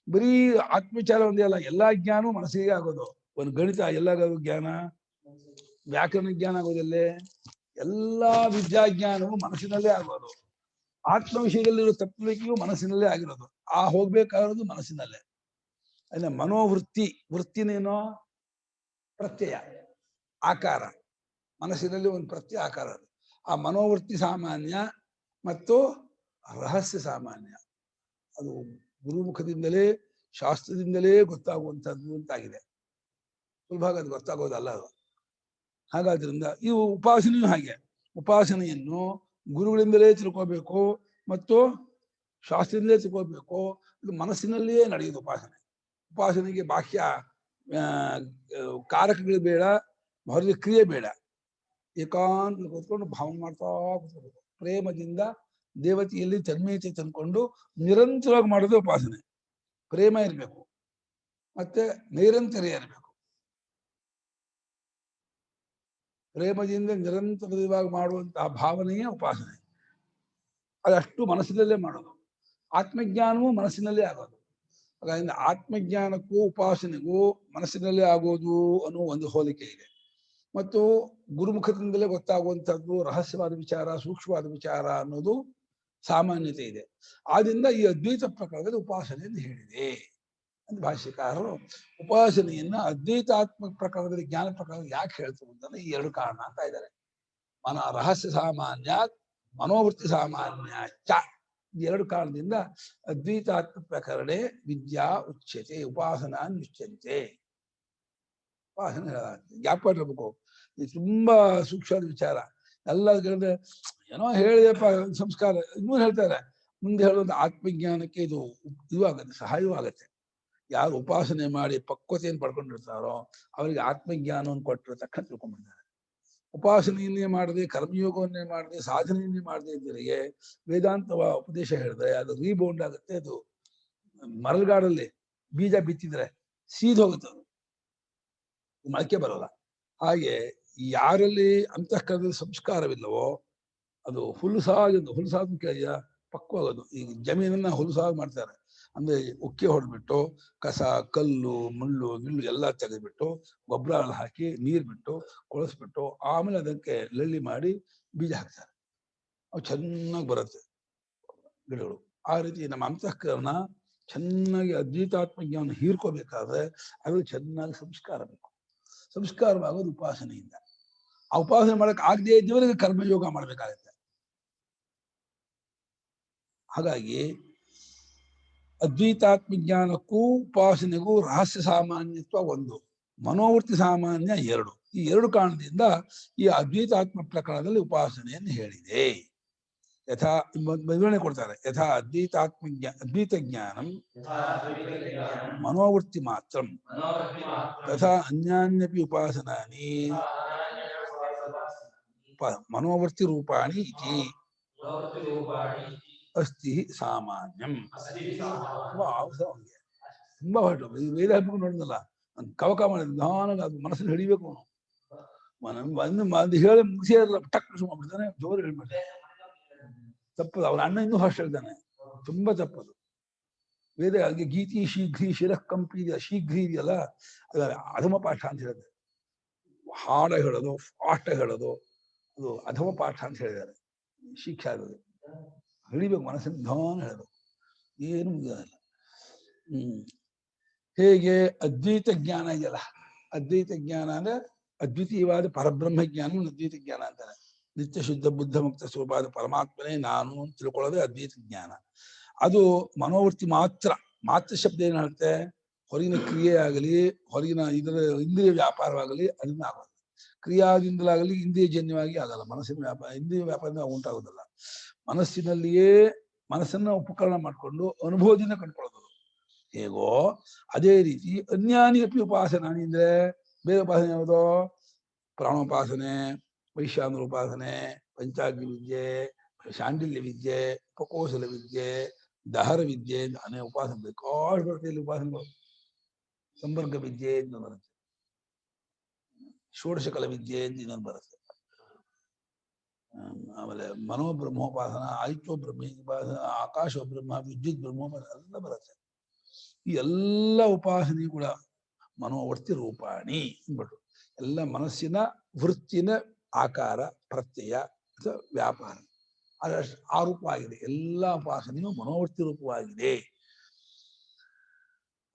ಬರೀ ಆತ್ಮವಿಚಾರ ಒಂದೇ ಅಲ್ಲ, ಎಲ್ಲಾ ಜ್ಞಾನವೂ ಮನಸ್ಸಿಗೆ ಆಗೋದು. ಒಂದು ಗಣಿತ ಎಲ್ಲಾಗೋದು ಜ್ಞಾನ, ವ್ಯಾಕರಣ ಜ್ಞಾನ ಆಗೋದಲ್ಲೇ. ಎಲ್ಲಾ ವಿದ್ಯಾಜ್ಞಾನವೂ ಮನಸ್ಸಿನಲ್ಲೇ ಆಗೋದು. ಆತ್ಮ ವಿಷಯದಲ್ಲಿರೋ ತಪ್ಪುವಿಕೆಯೂ ಮನಸ್ಸಿನಲ್ಲೇ ಆಗಿರೋದು. ಹೋಗ್ಬೇಕಾಗಿರೋದು ಮನಸ್ಸಿನಲ್ಲೇ. ಅಲ್ಲ, ವೃತ್ತಿನೇನೋ ಪ್ರತ್ಯಯ, ಆಕಾರ. ಮನಸ್ಸಿನಲ್ಲಿ ಒಂದು ಪ್ರತ್ಯಯ ಆಕಾರ. ಆ ಮನೋವೃತ್ತಿ ಸಾಮಾನ್ಯ ಮತ್ತು ರಹಸ್ಯ ಸಾಮಾನ್ಯ. ಅದು ಗುರುಮುಖದಿಂದಲೇ ಶಾಸ್ತ್ರದಿಂದಲೇ ಗೊತ್ತಾಗುವಂಥದ್ದು ಅಂತಾಗಿದೆ. ಸುಲಭವಾಗಿ ಅದು ಗೊತ್ತಾಗೋದಲ್ಲ ಅದು. ಹಾಗಾದ್ರಿಂದ ಇವು ಉಪಾಸನೆಯೂ ಹಾಗೆ. ಉಪಾಸನೆಯನ್ನು ಗುರುಗಳಿಂದಲೇ ತಿಳ್ಕೋಬೇಕು ಮತ್ತು ಶಾಸ್ತ್ರದಿಂದಲೇ ತಿಳ್ಕೋಬೇಕು. ಇದು ಮನಸ್ಸಿನಲ್ಲಿಯೇ ನಡೆಯುವುದು ಉಪಾಸನೆಗೆ ಬಾಹ್ಯ ಕಾರಕಗಳು ಬೇಡ, ಹೊರಗೆ ಕ್ರಿಯೆ ಬೇಡ. ಏಕಾಂತ ಕೂತ್ಕೊಂಡು ಭಾವನೆ ಮಾಡ್ತಾ ಕೂತ್ಕೋಬೇಕು. ಪ್ರೇಮದಿಂದ ದೇವತೆಯಲ್ಲಿ ತನ್ಮಯತೆ ತಂದ್ಕೊಂಡು ನಿರಂತರವಾಗಿ ಮಾಡೋದು ಉಪಾಸನೆ. ಪ್ರೇಮ ಇರಬೇಕು ಮತ್ತೆ ನೈರಂತರ್ಯ ಇರಬೇಕು. ಪ್ರೇಮದಿಂದ ನಿರಂತರವಾಗಿ ಮಾಡುವಂತಹ ಭಾವನೆಯೇ ಉಪಾಸನೆ. ಅದಷ್ಟು ಮನಸ್ಸಿನಲ್ಲೇ ಮಾಡೋದು. ಆತ್ಮಜ್ಞಾನವೂ ಮನಸ್ಸಿನಲ್ಲೇ ಆಗೋದು. ಹಾಗಾಗಿ ಆತ್ಮಜ್ಞಾನಕ್ಕೂ ಉಪಾಸನೆಗೂ ಮನಸ್ಸಿನಲ್ಲಿ ಆಗೋದು ಅನ್ನೋ ಒಂದು ಹೋಲಿಕೆ ಇದೆ. ಮತ್ತು ಗುರುಮುಖದಿಂದಲೇ ಗೊತ್ತಾಗುವಂಥದ್ದು ರಹಸ್ಯವಾದ ವಿಚಾರ, ಸೂಕ್ಷ್ಮವಾದ ವಿಚಾರ ಅನ್ನೋದು ಸಾಮಾನ್ಯತೆ ಇದೆ. ಆದ್ರಿಂದ ಈ ಅದ್ವೈತ ಪ್ರಕರಣದಲ್ಲಿ ಉಪಾಸನೆಯನ್ನು ಹೇಳಿದೆ ಅಂತ ಭಾಷ್ಯಕಾರರು ಉಪಾಸನೆಯನ್ನ ಅದ್ವೈತಾತ್ಮಕ ಪ್ರಕರಣದಲ್ಲಿ ಜ್ಞಾನ ಪ್ರಕರಣ ಯಾಕೆ ಹೇಳ್ತಾರೆ ಅಂತಂದ್ರೆ ಈ ಎರಡು ಕಾರಣ ಅಂತ ಇದ್ದಾರೆ. ರಹಸ್ಯ ಸಾಮಾನ್ಯ, ಮನೋವೃತ್ತಿ ಸಾಮಾನ್ಯ ಚ, ಈ ಎರಡು ಕಾರಣದಿಂದ ಅದ್ವೈತಾತ್ಮಕ ಪ್ರಕರಣೆ ವಿದ್ಯಾ ಉಚ್ಯತೆ, ಉಪಾಸನಾ ಉಚ್ಯಂತೆ. ಉಪಾಸನೆ ಜ್ಞಾಪಕ ಇರಬೇಕು. ಇದು ತುಂಬಾ ಸೂಕ್ಷ್ಮವಾದ ವಿಚಾರ. ಎಲ್ಲ ಏನೋ ಹೇಳಿದೆಪ್ಪ ಸಂಸ್ಕಾರ, ಇನ್ನೂ ಹೇಳ್ತಾರೆ. ಮುಂದೆ ಹೇಳುವಂತ ಆತ್ಮಜ್ಞಾನಕ್ಕೆ ಇದು ಆಗುತ್ತೆ, ಸಹಾಯವೂ ಆಗತ್ತೆ. ಯಾರು ಉಪಾಸನೆ ಮಾಡಿ ಪಕ್ವತೆಯನ್ನು ಪಡ್ಕೊಂಡಿರ್ತಾರೋ ಅವರಿಗೆ ಆತ್ಮಜ್ಞಾನವನ್ನು ಕೊಟ್ಟರೆ ತಕ್ಷಣ ತಿಳ್ಕೊಂಡ್ಬಿಡ್ತಾರೆ. ಉಪಾಸನೆಯನ್ನೇ ಮಾಡದೆ, ಕರ್ಮಯೋಗವನ್ನೇ ಮಾಡದೆ, ಸಾಧನೆಯನ್ನೇ ಮಾಡದೆ ಇದ್ದರಿಗೆ ವೇದಾಂತ ಉಪದೇಶ ಹೇಳಿದ್ರೆ ಅದು ರೀಬೌಂಡ್ ಆಗುತ್ತೆ. ಅದು ಮರಳುಗಾಡಲ್ಲಿ ಬೀಜ ಬಿತ್ತಿದ್ರೆ ಸೀದ್ ಹೋಗುತ್ತೆ, ಅದು ಮೊಳಕೆ ಬರೋಲ್ಲ. ಹಾಗೆ ಯಾರಲ್ಲಿ ಅಂತಃಕರಣದಲ್ಲಿ ಸಂಸ್ಕಾರವಿಲ್ಲವೋ ಅದು ಹುಲುಸಾದ ಕೇಳಿಯ ಪಕ್ವಾಗೋದು. ಈಗ ಜಮೀನನ್ನ ಹುಲುಸಾಗಿ ಮಾಡ್ತಾರೆ. ಅಂದ್ರೆ ಉಕ್ಕೆ ಹೊಡೆದ್ಬಿಟ್ಟು ಕಸ, ಕಲ್ಲು, ಮುಳ್ಳು, ಗಿಳ್ಳು ಎಲ್ಲ ತೆಗೆದ್ಬಿಟ್ಟು ಗೊಬ್ಬರ ಹಾಕಿ ನೀರ್ ಬಿಟ್ಟು ಕೊಳಸ್ಬಿಟ್ಟು ಆಮೇಲೆ ಅದಕ್ಕೆ ಲಳ್ಳಿ ಮಾಡಿ ಬೀಜ ಹಾಕ್ತಾರೆ. ಅವು ಚೆನ್ನಾಗಿ ಬರುತ್ತೆ ಗಿಡಗಳು. ಆ ರೀತಿ ನಮ್ಮ ಅಂತಃಕರಣ ಚೆನ್ನಾಗಿ ಅದ್ವೈತಾತ್ಮಜ್ಞಾನ ಹೀರ್ಕೋಬೇಕಾದ್ರೆ ಅದು ಚೆನ್ನಾಗಿ ಸಂಸ್ಕಾರ ಬೇಕು. ಸಂಸ್ಕಾರವಾಗೋದು ಉಪಾಸನೆಯಿಂದ. ಆ ಉಪಾಸನೆ ಮಾಡಕ್ ಆಗದೆ ಇದ್ದವರಿಗೆ ಕರ್ಮಯೋಗ ಮಾಡ್ಬೇಕಾಗತ್ತೆ. ಹಾಗಾಗಿ ಅದ್ವೈತಾತ್ಮಜ್ಞಾನಕ್ಕೂ ಉಪಾಸನೆಗೂ ರಹಸ್ಯ ಸಾಮಾನ್ಯತ್ವ ಒಂದು, ಮನೋವೃತ್ತಿ ಸಾಮಾನ್ಯ ಎರಡು. ಈ ಎರಡು ಕಾರಣದಿಂದ ಈ ಅದ್ವೈತಾತ್ಮ ಪ್ರಕರಣದಲ್ಲಿ ಉಪಾಸನೆಯನ್ನು ಹೇಳಿದೆ. ಯಥಾ ವಿವರಣೆ ಕೊಡ್ತಾರೆ. ಯಥಾ ಅದ್ವೈತ ಜ್ಞಾನಂ ಮನೋವೃತ್ತಿ ಮಾತ್ರ ತಥಾ ಅನ್ಯಾನ್ಯಪಿ ಉಪಾಸನಾನಿ ಮನೋವೃತ್ತಿ ರೂಪಾಣಿ ಇತಿ ಅಸ್ತಿ ಸಾಮಾನ್ಯಂ. ತುಂಬಾ ಹೊರಟು ವೇದ ಹಬ್ಬ ನೋಡಿದ್ನಲ್ಲ, ಕವಕ ಮಾಡಿದ ನಿಧಾನ ಅದು ಮನಸ್ಸಲ್ಲಿ ಹಿಡಿಬೇಕು. ಅವನು ಹೇಳಿ ಮುಗಿಸಿ ಟಕ್ ಮಾಡ್ಬಿಡ್ತಾನೆ, ಜೋರು ಹೇಳ್ಬಿಡ್ತಾನೆ. ತಪ್ಪದು. ಅವನ ಅಣ್ಣ ಇನ್ನೂ ಭಾಷೆ ಹೇಳ್ತಾನೆ, ತುಂಬಾ ತಪ್ಪದು. ವೇದ ಹಾಗೆ ಗೀತಿ ಶೀಘ್ರಿ ಶಿರಃಕಂಪಿ ಶೀಘ್ರಿ ಇದೆಯಲ್ಲ, ಅದ ಅಧಮ ಪಾಠ ಅಂತ ಹೇಳಿದೆ. ಹಾಡ ಹೇಳೋದು, ಫಾಸ್ಟ್ ಹೇಳೋದು ಅದು ಅಧಮ ಪಾಠ ಅಂತ ಹೇಳಿದ್ದಾರೆ. ಶಿಕ್ಷೆ ಆಗೋದು ಹಿಡಿಬೇಕು, ಮನಸ್ಸಿನ ಧಾನ ಹೇಳೋದು, ಏನು ಮುಗಿಯೋದಿಲ್ಲ. ಹೇಗೆ ಅದ್ವೈತ ಜ್ಞಾನ ಇದೆಯಲ್ಲ, ಅದ್ವೈತ ಜ್ಞಾನ ಅಂದ್ರೆ ಅದ್ವಿತೀಯವಾದ ಪರಬ್ರಹ್ಮ ಜ್ಞಾನ ಅದ್ವೈತ ಜ್ಞಾನ ಅಂತಾರೆ. ನಿತ್ಯ ಶುದ್ಧ ಬುದ್ಧ ಮುಕ್ತ ಸ್ವರೂಪವಾದ ಪರಮಾತ್ಮನೇ ನಾನು ಅಂತ ತಿಳ್ಕೊಳ್ಳೋದೇ ಅದ್ವೈತ ಜ್ಞಾನ. ಅದು ಮನೋವೃತ್ತಿ ಮಾತ್ರ. ಮಾತ್ರ ಶಬ್ದ ಏನ್ ಹೇಳುತ್ತೆ? ಹೊರಗಿನ ಕ್ರಿಯೆ ಆಗಲಿ, ಹೊರಗಿನ ಇದರ ಇಂದ್ರಿಯ ವ್ಯಾಪಾರವಾಗಲಿ ಅದನ್ನ ಆಗೋದು. ಕ್ರಿಯಾದಿಂದಲಾಗಲಿ ಇಂದ್ರಿಯ ಜನ್ಯವಾಗಿ ಆಗಲ್ಲ. ಮನಸ್ಸಿನ ವ್ಯಾಪಾರ ಇಂದ್ರಿಯ ವ್ಯಾಪಾರದಿಂದ ಉಂಟಾಗೋದಲ್ಲ. ಮನಸ್ಸಿನಲ್ಲಿಯೇ ಮನಸ್ಸನ್ನ ಉಪಕರಣ ಮಾಡಿಕೊಂಡು ಅನುಭವದಿಂದ ಕಂಡುಕೊಳ್ಳೋದು ಹೇಗೋ ಅದೇ ರೀತಿ ಅನ್ಯಾನಿ ಉಪಾಸನಾನಿ ಅಂದ್ರೆ ಬೇರೆ ಉಪಾಸನೆ ಯಾವುದೋ? ಪ್ರಾಣೋಪಾಸನೆ, ವೈಶ್ವಾನರ ಉಪಾಸನೆ, ಪಂಚಾಗ್ನಿ ವಿದ್ಯೆ, ಶಾಂಡಿಲ್ಯ ವಿದ್ಯೆ, ಉಪಕೋಶಲ ವಿದ್ಯೆ, ದಹರ ವಿದ್ಯೆ ಅಂತ ಅನೇಕ ಉಪಾಸನೆ ಬೇಕಾಷ್ಟು ಬರುತ್ತೆ. ಇಲ್ಲಿ ಉಪಾಸನೆಗಳು ಸಂಪರ್ಕ ವಿದ್ಯೆ ಅಂತ ಬರುತ್ತೆ, ಷೋಡಶಕಲ ವಿದ್ಯೆ ಅಂತ ಇನ್ನೊಂದು ಬರುತ್ತೆ. ಆಮೇಲೆ ಮನೋಬ್ರಹ್ಮೋಪಾಸನ, ಆಯುಕ್ತೋ ಬ್ರಹ್ಮೋಪಾಸನ, ಆಕಾಶ ಬ್ರಹ್ಮ, ವಿದ್ಯುತ್ ಬ್ರಹ್ಮೋಪಾಸನ ಎಲ್ಲ ಬರುತ್ತೆ. ಈ ಎಲ್ಲ ಉಪಾಸನೆ ಕೂಡ ಮನೋವರ್ತಿ ರೂಪಾಣಿ ಅಂದ್ಬಿಟ್ಟು ಎಲ್ಲ ಮನಸ್ಸಿನ ವೃತ್ತಿನ ಆಕಾರ, ಪ್ರತ್ಯಯ ಅಥವಾ ವ್ಯಾಪಾರ ಅದಷ್ಟು ಆ ರೂಪವಾಗಿದೆ. ಎಲ್ಲ ಉಪಾಸನೆಯು ಮನೋವರ್ತಿ ರೂಪವಾಗಿದೆ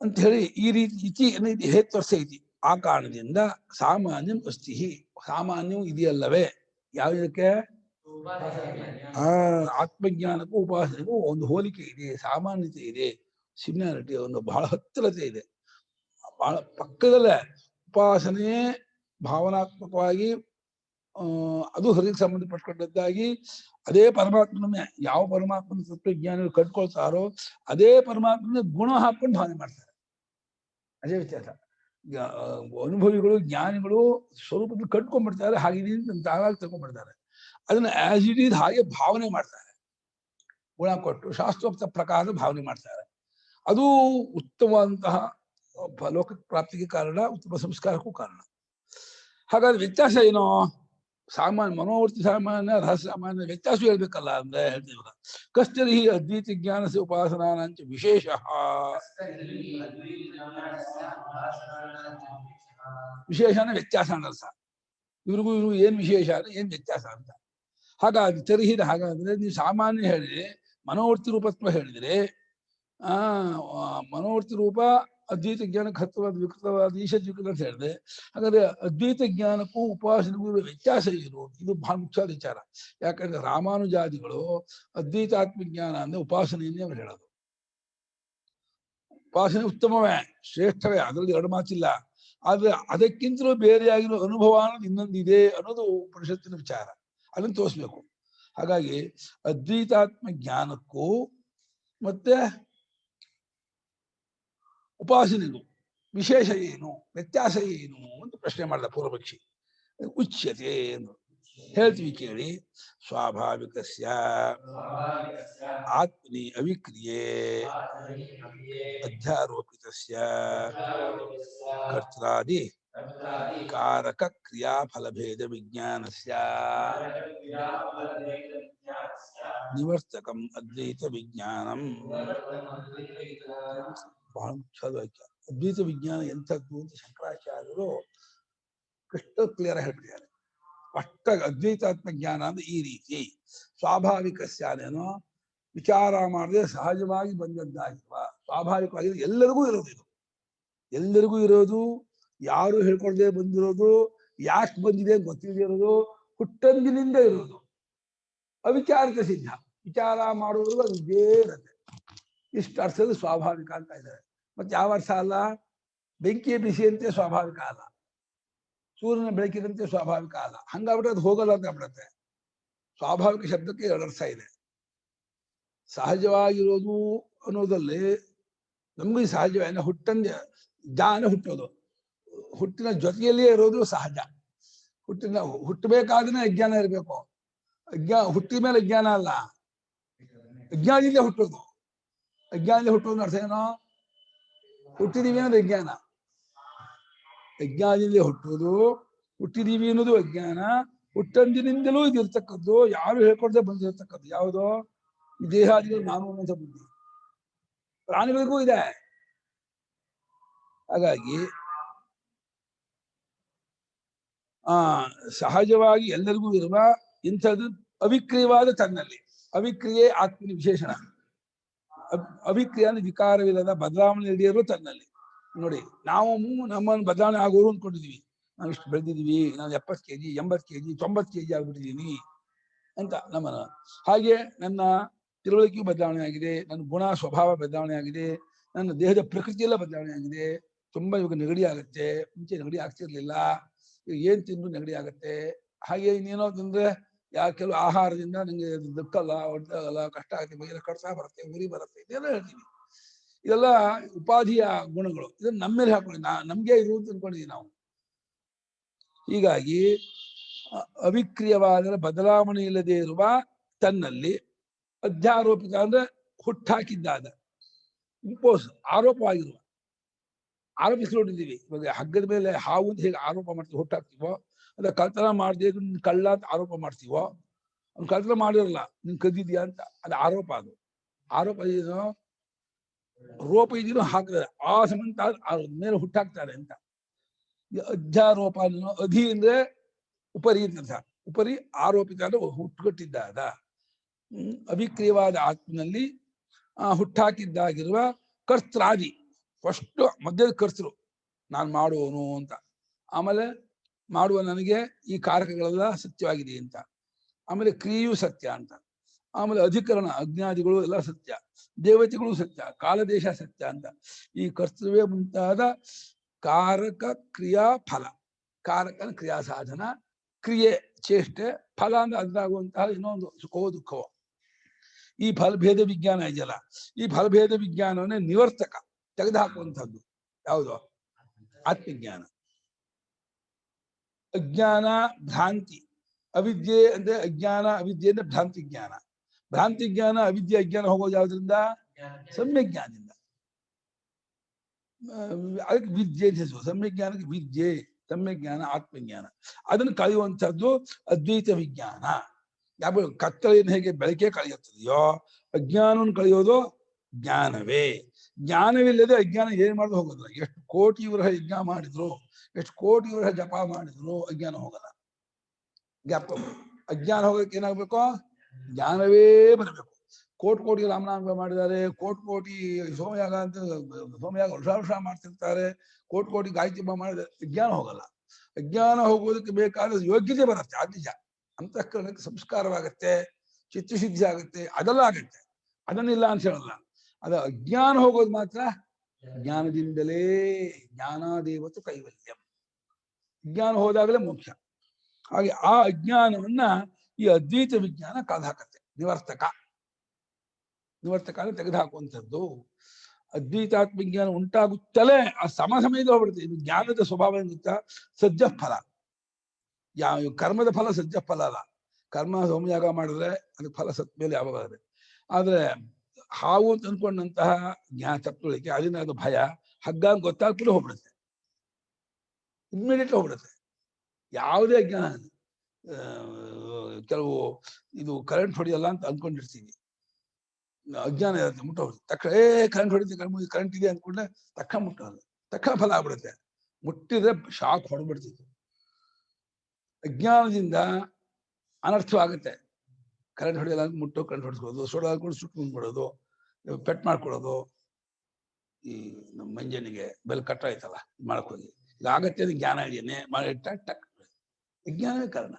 ಅಂತ ಹೇಳಿ ಈ ರೀತಿ ಹೇತ್ವರ್ಸ ಐತಿ. ಆ ಕಾರಣದಿಂದ ಸಾಮಾನ್ಯಂ ಅಸ್ತಿ, ಸಾಮಾನ್ಯವು ಇದೆಯಲ್ಲವೇ? ಯಾವುದಕ್ಕೆ? ಆತ್ಮಜ್ಞಾನಕ್ಕೂ ಉಪಾಸನೆಗೂ ಒಂದು ಹೋಲಿಕೆ ಇದೆ, ಸಾಮಾನ್ಯತೆ ಇದೆ, ಸಿಮಿಲಾರಿಟಿ, ಒಂದು ಬಹಳ ಹತ್ತಿರತೆ ಇದೆ. ಬಹಳ ಪಕ್ಕದಲ್ಲೇ ಉಪಾಸನೆ ಭಾವನಾತ್ಮಕವಾಗಿ ಅದು ಹೃದಯಕ್ಕೆ ಸಂಬಂಧಪಟ್ಟದ್ದಾಗಿ ಅದೇ ಪರಮಾತ್ಮನೇ, ಯಾವ ಪರಮಾತ್ಮನ ತತ್ವಜ್ಞಾನಿಗಳು ಕಂಡುಕೊಳ್ತಾರೋ ಅದೇ ಪರಮಾತ್ಮನ ಗುಣ ಹಾಕೊಂಡು ಭಾವನೆ ಮಾಡ್ತಾರೆ. ಅದೇ ವ್ಯತ್ಯಾಸ. ಅನುಭವಿಗಳು, ಜ್ಞಾನಿಗಳು ಸ್ವರೂಪದಲ್ಲಿ ಕಂಡುಕೊಂಡ್ಬಿಡ್ತಾರೆ, ಹಾಗಿದೆ ಅಂತ ತಾವಾಗಿ ತಗೊಂಡ್ಬಿಡ್ತಾರೆ. ಅದನ್ನ ಆಸ್ ಇಟ್ ಈಸ್ ಹಾಗೆ ಭಾವನೆ ಮಾಡ್ತಾರೆ, ಗುಣ ಕೊಟ್ಟು ಶಾಸ್ತ್ರೋಕ್ತ ಪ್ರಕಾರ ಭಾವನೆ ಮಾಡ್ತಾರೆ. ಅದು ಉತ್ತಮವಾದಂತಹ ಲೋಕ ಪ್ರಾಪ್ತಿಗೆ ಕಾರಣ, ಉತ್ತಮ ಸಂಸ್ಕಾರಕ್ಕೂ ಕಾರಣ. ಹಾಗಾದ್ರೆ ವ್ಯತ್ಯಾಸ ಏನೋ? ಸಾಮಾನ್ಯ ಮನೋವೃತ್ತಿ ಸಾಮಾನ್ಯ ರಹಸ್ಯ ಸಾಮಾನ್ಯ ವ್ಯತ್ಯಾಸ ಹೇಳ್ಬೇಕಲ್ಲ ಅಂದ್ರೆ ಹೇಳ್ತೀವಲ್ಲ. ಕಸ್ತರಿ ಅದ್ವೈತ ಜ್ಞಾನಸ ಉಪಾಸನಾಂಚ ವಿಶೇಷ ವಿಶೇಷನ ವ್ಯತ್ಯಾಸ ಅನ್ನರ್ಥ. ಇವ್ರಿಗೂ ಇವ್ರಿಗೂ ಏನ್ ವಿಶೇಷ ಅಂದ್ರೆ ಏನ್ ವ್ಯತ್ಯಾಸ ಅಂತ. ಹಾಗಾಗಿ ತರ್ಹಿದ ಹಾಗಾದ್ರೆ ನೀವು ಸಾಮಾನ್ಯ ಹೇಳಿದ್ರೆ ಮನೋವೃತ್ತಿ ರೂಪತ್ವ ಹೇಳಿದ್ರೆ ಮನೋವೃತ್ತಿ ರೂಪ ಅದ್ವೈತ ಜ್ಞಾನಕ್ಕೆ ಹತ್ತವಾದ ವಿಕೃತವಾದ ಈಶದ್ವಿಕೃತ ಅಂತ ಹೇಳಿದೆ. ಹಾಗಾದ್ರೆ ಅದ್ವೈತ ಜ್ಞಾನಕ್ಕೂ ಉಪಾಸನೆಗೂ ವ್ಯತ್ಯಾಸ ಏನು? ಇದು ಬಹಳ ಮುಖ್ಯವಾದ ವಿಚಾರ. ಯಾಕಂದ್ರೆ ರಾಮಾನುಜಾದಿಗಳು ಅದ್ವೈತಾತ್ಮಜ್ಞಾನ ಅಂದ್ರೆ ಉಪಾಸನೆಯನ್ನೇ ಅವ್ರು ಹೇಳೋದು. ಉಪಾಸನೆ ಉತ್ತಮವೇ, ಶ್ರೇಷ್ಠವೇ, ಅದರಲ್ಲಿ ಎರಡು ಮಾತಿಲ್ಲ. ಆದ್ರೆ ಅದಕ್ಕಿಂತಲೂ ಬೇರೆಯಾಗಿರೋ ಅನುಭವ ಅನ್ನೋದು ಇನ್ನೊಂದಿದೆ ಅನ್ನೋದು ಉಪನಿಷತ್ತಿನ ವಿಚಾರ. ಅದನ್ನು ತೋರಿಸ್ಬೇಕು. ಹಾಗಾಗಿ ಅದ್ವೈತಾತ್ಮ ಜ್ಞಾನಕ್ಕೂ ಮತ್ತೆ ಉಪಾಸನೆಗೂ ವಿಶೇಷ ಏನು, ವ್ಯತ್ಯಾಸ ಏನು ಅಂತ ಪ್ರಶ್ನೆ ಮಾಡಿದ ಪೂರ್ವಪಕ್ಷಿ. ಉಚ್ಯತೆ ಎಂದು ಹೇಳ್ತೀವಿ ಕೇಳಿ. ಸ್ವಾಭಾವಿಕಸ್ಯ ಆತ್ಮನಿ ಅವಿಕ್ರಿಯೆ ಅಧ್ಯಾರೋಪಿತಸ್ಯ ಕರ್ತ್ರಾದಿ ಕಾರಕ ಕ್ರಿಯಾ ಫಲಭೇದ ವಿಜ್ಞಾನಸ್ಯ ನಿವರ್ತಕಂ ಅದ್ವೈತ ವಿಜ್ಞಾನಂ. ಬಹಳ ಮುಖ್ಯವಾದ ವಾಕ್ಯ. ಅದ್ವೈತ ವಿಜ್ಞಾನ ಎಂಥದ್ದು ಅಂತ ಶಂಕರಾಚಾರ್ಯರು ಕ್ರಿಸ್ಟಲ್ ಕ್ಲಿಯರ್ ಹೇಳ್ಬಿಟ್ಟಿದ್ದಾರೆ. ಸ್ಪಷ್ಟ ಅದ್ವೈತಾತ್ಮ ಜ್ಞಾನ ಅಂದ್ರೆ ಈ ರೀತಿ ಸ್ವಾಭಾವಿಕಸ್ಯಾನೇನೋ ವಿಚಾರ ಮಾಡದೆ ಸಹಜವಾಗಿ ಬಂದದ್ದಾಗಿರುವ, ಸ್ವಾಭಾವಿಕವಾಗಿ ಎಲ್ಲರಿಗೂ ಇರೋದು. ಇದು ಎಲ್ಲರಿಗೂ ಇರೋದು, ಯಾರು ಹೇಳ್ಕೊಳ್ದೆ ಬಂದಿರೋದು, ಯಾಕೆ ಬಂದಿದೆ ಗೊತ್ತಿಲ್ಲದೆ ಇರೋದು, ಹುಟ್ಟಂದಿನಿಂದ ಇರೋದು. ಅವಿಚಾರಿತ ಸಿದ್ಧ, ವಿಚಾರ ಮಾಡುವುದು ಅದು ಇದೇ ಇರುತ್ತೆ. ಇಷ್ಟು ಅರ್ಥದ ಸ್ವಾಭಾವಿಕ ಅಂತ ಇದ್ದಾರೆ. ಮತ್ತೆ ಯಾವ ಅರ್ಥ ಅಲ್ಲ? ಬೆಂಕಿಯ ಬಿಸಿಯಂತೆ ಸ್ವಾಭಾವಿಕ ಅಲ್ಲ, ಸೂರ್ಯನ ಬೆಳಕಿನಂತೆ ಸ್ವಾಭಾವಿಕ ಅಲ್ಲ. ಹಂಗಾಗ್ಬಿಟ್ರೆ ಅದು ಹೋಗಲ್ಲ ಅಂತ ಆಗ್ಬಿಡುತ್ತೆ. ಸ್ವಾಭಾವಿಕ ಶಬ್ದಕ್ಕೆ ಎರಡು ಅರ್ಥ ಇದೆ. ಸಹಜವಾಗಿರೋದು ಅನ್ನೋದಲ್ಲಿ ನಮಗೂ ಸಹಜವೇ. ಹುಟ್ಟಂದೆ ಜ್ಞಾನ ಹುಟ್ಟೋದು, ಹುಟ್ಟಿನ ಜೊತೆಯಲ್ಲಿಯೇ ಇರೋದು ಸಹಜ. ಹುಟ್ಟಬೇಕಾದ್ರೆ ಅಜ್ಞಾನ ಇರಬೇಕು. ಹುಟ್ಟಿದ ಮೇಲೆ ಅಜ್ಞಾನ ಅಲ್ಲ, ಅಜ್ಞಾನದಿಂದ ಹುಟ್ಟೋದು. ಅಜ್ಞಾನದಿಂದ ಹುಟ್ಟೋದು ಅರ್ಥ ಏನೋ? ಹುಟ್ಟಿದೀವಿ ಅನ್ನೋದು ಅಜ್ಞಾನ, ಅಜ್ಞಾನದಿಂದ ಹುಟ್ಟೋದು. ಹುಟ್ಟಿದೀವಿ ಅನ್ನೋದು ಅಜ್ಞಾನ, ಹುಟ್ಟಂದಿನಿಂದಲೂ ಇದಿರ್ತಕ್ಕದ್ದು, ಯಾರು ಹೇಳ್ಕೊಳ್ದೆ ಬಂದಿರತಕ್ಕದ್ದು. ಯಾವುದೋ ಈ ದೇಹಾದಿಗಳು ನಾನು ಅನ್ನೋಂಥ ಬುದ್ಧಿ ಪ್ರಾಣಿಗಳಿಗೂ ಇದೆ. ಹಾಗಾಗಿ ಸಹಜವಾಗಿ ಎಲ್ಲರಿಗೂ ಇರುವ ಇಂಥದ್ದು ಅವಿಕ್ರಿಯವಾದ ತನ್ನಲ್ಲಿ. ಅವಿಕ್ರಿಯೆ ಆತ್ಮನ ವಿಶೇಷಣ. ಅವಿಕ್ರಿಯ ಅಂದ್ರೆ ವಿಕಾರವಿಲ್ಲದ ಬದಲಾವಣೆ ನಡೆಯೋರು ತನ್ನಲ್ಲಿ. ನೋಡಿ, ನಾವು ನಮ್ಮನ್ನು ಬದಲಾವಣೆ ಆಗೋರು ಅಂದ್ಕೊಂಡಿದೀವಿ. ನಾವು ಇಷ್ಟು ಬೆಳೆದಿದೀವಿ, ನಾನು 70 kg 80 kg 90 kg ಆಗ್ಬಿಟ್ಟಿದೀನಿ ಅಂತ ನಮ್ಮನ್ನ. ಹಾಗೆ ನನ್ನ ತಿಳುವಳಿಕೆಯು ಬದಲಾವಣೆ ಆಗಿದೆ, ನನ್ನ ಗುಣ ಸ್ವಭಾವ ಬದಲಾವಣೆ ಆಗಿದೆ, ನನ್ನ ದೇಹದ ಪ್ರಕೃತಿ ಎಲ್ಲ ಬದಲಾವಣೆ ಆಗಿದೆ. ತುಂಬಾ ಇವಾಗ ನೆಗಡಿ ಆಗುತ್ತೆ, ಮುಂಚೆ ನೆಗಡಿ ಆಗ್ತಿರ್ಲಿಲ್ಲ, ಈಗ ಏನ್ ತಿಂದ್ರು ನೆಗಡಿ ಆಗುತ್ತೆ. ಹಾಗೆ ಇನ್ನೇನೋ ತಿಂದ್ರೆ ಕೆಲವು ಆಹಾರದಿಂದ ನಂಗೆ ದಕ್ಕಲ್ಲ, ಒಡ್ಡಾಗಲ್ಲ, ಕಷ್ಟ ಆಗುತ್ತೆ, ಮೈಯಲ್ಲಿ ಕಡ್ತಾ ಬರುತ್ತೆ, ಉರಿ ಬರುತ್ತೆ, ಇದೆಲ್ಲ ಹೇಳ್ತೀವಿ. ಇದೆಲ್ಲ ಉಪಾಧಿಯ ಗುಣಗಳು. ಇದನ್ನ ನಮ್ಮ ಮೇಲೆ ಹಾಕೊಳ್ಳಿ, ನಮ್ಗೆ ಇದು ಅಂತ ಅನ್ಕೊಂಡಿದೀವಿ ನಾವು. ಹೀಗಾಗಿ ಅವಿಕ್ರಿಯವಾದ ಬದಲಾವಣೆ ಇಲ್ಲದೆ ಇರುವ ತನ್ನಲ್ಲಿ ಅಧ್ಯಾರೋಪಿತ ಅಂದ್ರೆ ಹುಟ್ಟಾಕಿದ್ದಾದ, ಇಂಪೋಸ್ ಆರೋಪವಾಗಿರುವ, ಆರೋಪಿಸ್ಕೊಂಡಿದ್ದೀವಿ. ಇವಾಗ ಹಗ್ಗದ ಮೇಲೆ ಹಾವು ಅಂತ ಹೇಗೆ ಆರೋಪ ಮಾಡ್ತೀವಿ, ಹುಟ್ಟಾಕ್ತೀವೋ, ಅದ ಕಳ್ತನ ಮಾಡದೆ ಕಳ್ಳ ಅಂತ ಆರೋಪ ಮಾಡ್ತೀವೋ, ಅವ್ನು ಕಳ್ತನ ಮಾಡಿರಲ್ಲ, ನೀನ್ ಕದ್ದಿದ್ಯಾ ಅಂತ, ಅದು ಆರೋಪ. ಅದು ಆರೋಪ ಏನೋ ರೋಪ ಇದೀನೋ ಹಾಕಿದ್ರೆ ಆ ಸಂಬಂಧ ಮೇಲೆ ಹುಟ್ಟಾಕ್ತಾರೆ ಅಂತ. ಅಧ್ಯಾರೋಪ ಅನ್ನೋ ಅಧಿ ಅಂದ್ರೆ ಉಪರಿ ಅಂತ. ಉಪರಿ ಆರೋಪಿತ ಅಂದ್ರೆ ಹುಟ್ಟುಕೊಟ್ಟಿದ್ದಾದ. ಅವಿಕ್ರಿಯವಾದ ಆತ್ಮನಲ್ಲಿ ಹುಟ್ಟಾಕಿದ್ದಾಗಿರುವ ಕರ್ತೃಾದಿ. ಫಸ್ಟ್ ಮಧ್ಯದ ಕರ್ತೃ ನಾನು ಮಾಡುವವನು ಅಂತ, ಆಮೇಲೆ ಮಾಡುವ ನನಗೆ ಈ ಕಾರಕಗಳೆಲ್ಲ ಸತ್ಯವಾಗಿದೆ ಅಂತ, ಆಮೇಲೆ ಕ್ರಿಯೆಯೂ ಸತ್ಯ ಅಂತ, ಆಮೇಲೆ ಅಧಿಕರಣ ಅಜ್ಞಾದಿಗಳು ಎಲ್ಲ ಸತ್ಯ, ದೇವತೆಗಳು ಸತ್ಯ, ಕಾಲದೇಶ ಸತ್ಯ ಅಂತ. ಈ ಕರ್ತೃವೇ ಮುಂತಾದ ಕಾರಕ ಕ್ರಿಯಾ ಫಲ. ಕಾರಕನ ಕ್ರಿಯಾ ಸಾಧನ, ಕ್ರಿಯೆ ಚೇಷ್ಟೆ, ಫಲ ಅಂದ್ರೆ ಅದಾಗುವಂತಹ ಇನ್ನೊಂದು ಸುಖವೋ ದುಃಖವೋ. ಈ ಫಲಭೇದ ವಿಜ್ಞಾನ ಇದೆಯಲ್ಲ, ಈ ಫಲಭೇದ ವಿಜ್ಞಾನವನ್ನೇ ನಿವರ್ತಕ, ತೆಗೆದುಹಾಕುವಂಥದ್ದು ಯಾವುದು? ಆತ್ಮಜ್ಞಾನ. ಅಜ್ಞಾನ ಭ್ರಾಂತಿ, ಅವಿದ್ಯೆ ಅಂದ್ರೆ ಅಜ್ಞಾನ, ಅವಿದ್ಯೆ ಅಂದ್ರೆ ಭ್ರಾಂತಿ ಜ್ಞಾನ. ಭ್ರಾಂತಿ ಜ್ಞಾನ ಅವಿದ್ಯೆ ಅಜ್ಞಾನ ಹೋಗೋದು ಯಾವ್ದ್ರಿಂದ? ಸಮ್ಯಜ್ಞಾನದಿಂದ. ಅದಕ್ಕೆ ವಿದ್ಯೆ ಅಂತ ಹೆಸರು. ಸಮ್ಯಜ್ಞಾನಕ್ಕೆ ವಿದ್ಯೆ, ಸಮ್ಯಕ್ ಜ್ಞಾನ ಆತ್ಮಜ್ಞಾನ. ಅದನ್ನು ಕಳೆಯುವಂಥದ್ದು ಅದ್ವೈತ ವಿಜ್ಞಾನ. ಯಾವ ಕತ್ತಲೆಯನ್ನು ಹೇಗೆ ಬೆಳಕೆ ಕಳೆಯುತ್ತದೆಯೋ ಅಜ್ಞಾನವನ್ನು ಕಳೆಯೋದು ಜ್ಞಾನವೇ. ಜ್ಞಾನವಿಲ್ಲದೆ ಅಜ್ಞಾನ ಏನ್ ಮಾಡೋದು ಹೋಗೋದಿಲ್ಲ. ಎಷ್ಟು ಕೋಟಿ ವರ್ಷ ಯಜ್ಞ ಮಾಡಿದ್ರು, ಎಷ್ಟು ಕೋಟಿ ವರ್ಷ ಜಪ ಮಾಡಿದ್ರು ಅಜ್ಞಾನ ಹೋಗಲ್ಲ. ಗ್ಯಾಪ್ ಅಜ್ಞಾನ ಹೋಗಕ್ಕೆ ಏನಾಗ್ಬೇಕು? ಜ್ಞಾನವೇ ಬರಬೇಕು. ಕೋಟಿ ರಾಮನಾಮ ಮಾಡಿದ್ದಾರೆ, ಕೋಟಿ ಸೋಮಯಾಗ ಅಂತ ಸೋಮಯಾಗ ವರ್ಷ ಮಾಡ್ತಿರ್ತಾರೆ, ಕೋಟಿ ಗಾಯತ್ರಿ ಮಾಡಿದ್ದಾರೆ, ಅಜ್ಞಾನ ಹೋಗಲ್ಲ. ಅಜ್ಞಾನ ಹೋಗೋದಕ್ಕೆ ಬೇಕಾದ ಯೋಗ್ಯತೆ ಬರುತ್ತೆ, ಅದು ನಿಜ. ಅಂತಃಕರಣಕ್ಕೆ ಸಂಸ್ಕಾರವಾಗತ್ತೆ, ಚಿತ್ತಶುದ್ಧಿ ಆಗುತ್ತೆ, ಅದೆಲ್ಲ ಆಗತ್ತೆ, ಅದನ್ನಿಲ್ಲ ಅಂತ ಹೇಳಲ್ಲ. ಅದು ಅಜ್ಞಾನ ಹೋಗೋದು ಮಾತ್ರ ಜ್ಞಾನದಿಂದಲೇ. ಜ್ಞಾನಾದೇವತು ಕೈವಲ್ಯಂ. ಜ್ಞಾನ ಹೋದಾಗಲೇ ಮೋಕ್ಷ. ಹಾಗೆ ಆ ಅಜ್ಞಾನವನ್ನ ಈ ಅದ್ವೈತ ವಿಜ್ಞಾನ ಕಳೆದು ಹಾಕತ್ತೆ. ನಿವರ್ತಕ ತೆಗೆದುಹಾಕುವಂಥದ್ದು. ಅದ್ವೈತಾತ್ಮ ವಿಜ್ಞಾನ ಉಂಟಾಗುತ್ತಲೇ ಆ ಸಮಯದಲ್ಲಿ ಹೋಗ್ಬಿಡುತ್ತೆ. ಇದು ಜ್ಞಾನದ ಸ್ವಭಾವ ಏನ್ ಗೊತ್ತಾ? ಸಜ್ಜ ಫಲ. ಯಾವ ಕರ್ಮದ ಫಲ ಸಜ್ಜ ಫಲ ಅಲ್ಲ. ಕರ್ಮ ಸೋಮಯಾಗ ಮಾಡಿದ್ರೆ ಅದಕ್ಕೆ ಫಲ ಸತ್ ಮೇಲೆ ಯಾವಾಗ. ಆದ್ರೆ ಹಾವು ಅಂತ ಅನ್ಕೊಂಡಂತಹ ಜ್ಞಾನ ತಪ್ಪುಳಿಕೆ, ಅದನ್ನ ಅದು ಭಯ, ಹಗ್ಗ ಗೊತ್ತಾಗ್ತಲೇ ಹೋಗ್ಬಿಡುತ್ತೆ, ಇಮ್ಮಿಡಿಯೇಟ್ಲಿ ಹೋಗ್ಬಿಡುತ್ತೆ. ಯಾವುದೇ ಅಜ್ಞಾನ, ಕೆಲವು ಇದು ಕರೆಂಟ್ ಹೊಡಿಯಲ್ಲ ಅಂತ ಅನ್ಕೊಂಡಿರ್ತೀವಿ, ಅಜ್ಞಾನ ಇರುತ್ತೆ, ಮುಟ್ಟೋದು ತಕ್ಷಣ ಕರೆಂಟ್ ಹೊಡಿತೀವಿ, ಕರೆಂಟ್ ಇದೆ ಅಂದ್ಕೊಂಡ್ರೆ ತಕ್ಷಣ ಮುಟ್ಟೋದು, ತಕ್ಷಣ ಫಲ ಆಗ್ಬಿಡುತ್ತೆ. ಮುಟ್ಟಿದ್ರೆ ಶಾಕ್ ಹೊಡೆದ್ಬಿಡ್ತಿತ್ತು. ಅಜ್ಞಾನದಿಂದ ಅನರ್ಥವಾಗುತ್ತೆ. ಕರೆಂಟ್ ಹೊಡೆಯಲ್ಲ ಅಂತ ಮುಟ್ಟೋ ಕರೆಂಟ್ ಹೊಡಿಸ್ಕೊಳ್ಳೋದು, ಸೋಡ ಹಾಕೊಂಡು ಸುಟ್ಟು ಮುಂದ್ಬಿಡೋದು, ಪೆಟ್ ಮಾಡ್ಕೊಳ್ಳೋದು. ಈ ನಮ್ಮ ಮಂಜನಿಗೆ ಬೆಲ್ ಕಟ್ಟಾಯ್ತಲ್ಲ ಮಾಡಕ್ ಹೋಗಿ ಈಗ ಆಗತ್ತೆ, ಅದು ಜ್ಞಾನ ಇದೆಯೇನೆ ಮಾಡಿ ಟಕ್ ಟಕ್. ಅಜ್ಞಾನವೇ ಕಾರಣ.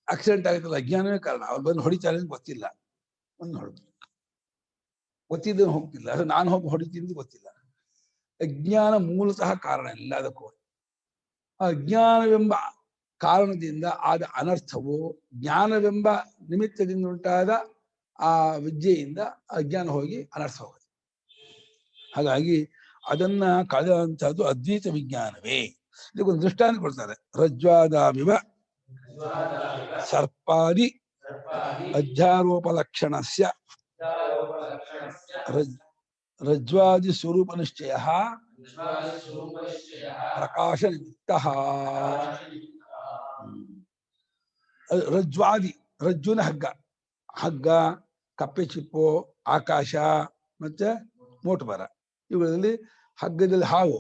ಆಕ್ಸಿಡೆಂಟ್ ಆಗುತ್ತಲ್ಲ, ಅಜ್ಞಾನವೇ ಕಾರಣ. ಅವ್ರು ಬಂದು ಹೊಡಿತಾರೆ ಅಂತ ಗೊತ್ತಿಲ್ಲ, ಒಂದು ಹೊಡೆದು ಗೊತ್ತಿದ್ದ ಹೋಗ್ತಿಲ್ಲ, ಅದು ನಾನು ಹೋಗಿ ಹೊಡಿತೀನಿ ಗೊತ್ತಿಲ್ಲ. ಅಜ್ಞಾನ ಮೂಲತಃ ಕಾರಣ ಎಲ್ಲದಕ್ಕೂ. ಆ ಅಜ್ಞಾನವೆಂಬ ಕಾರಣದಿಂದ ಆದ ಅನರ್ಥವು ಜ್ಞಾನವೆಂಬ ನಿಮಿತ್ತದಿಂದ ಉಂಟಾದ ಆ ವಿದ್ಯೆಯಿಂದ ಅಜ್ಞಾನ ಹೋಗಿ ಅನರ್ಥ ಹೋಗುತ್ತೆ. ಹಾಗಾಗಿ ಅದನ್ನ ಕಳೆಯುವಂತಹದ್ದು ಅದ್ವೈತ ವಿಜ್ಞಾನವೇ. ಇದಕ್ಕೊಂದು ದೃಷ್ಟಾಂತ ಕೊಡ್ತಾರೆ. ರಜ್ವಾದಾವಿವ ಸರ್ಪಾದಿ ಅಧ್ಯಾರೋಪಲಕ್ಷಣಸ್ಯ ರಜ್ವಾದಿ ಸ್ವರೂಪ ನಿಶ್ಚಯ ಪ್ರಕಾಶ ನಿಮಿತ್ತಃ. ರಜ್ವಾದಿ, ರಜ್ಜುನ ಹಗ್ಗ, ಹಗ್ಗ, ಕಪ್ಪೆ ಚಿಪ್ಪು, ಆಕಾಶ ಮತ್ತೆ ಮೋಟು ಮರ. ಇವುಗಳಲ್ಲಿ ಹಗ್ಗದಲ್ಲಿ ಹಾವು,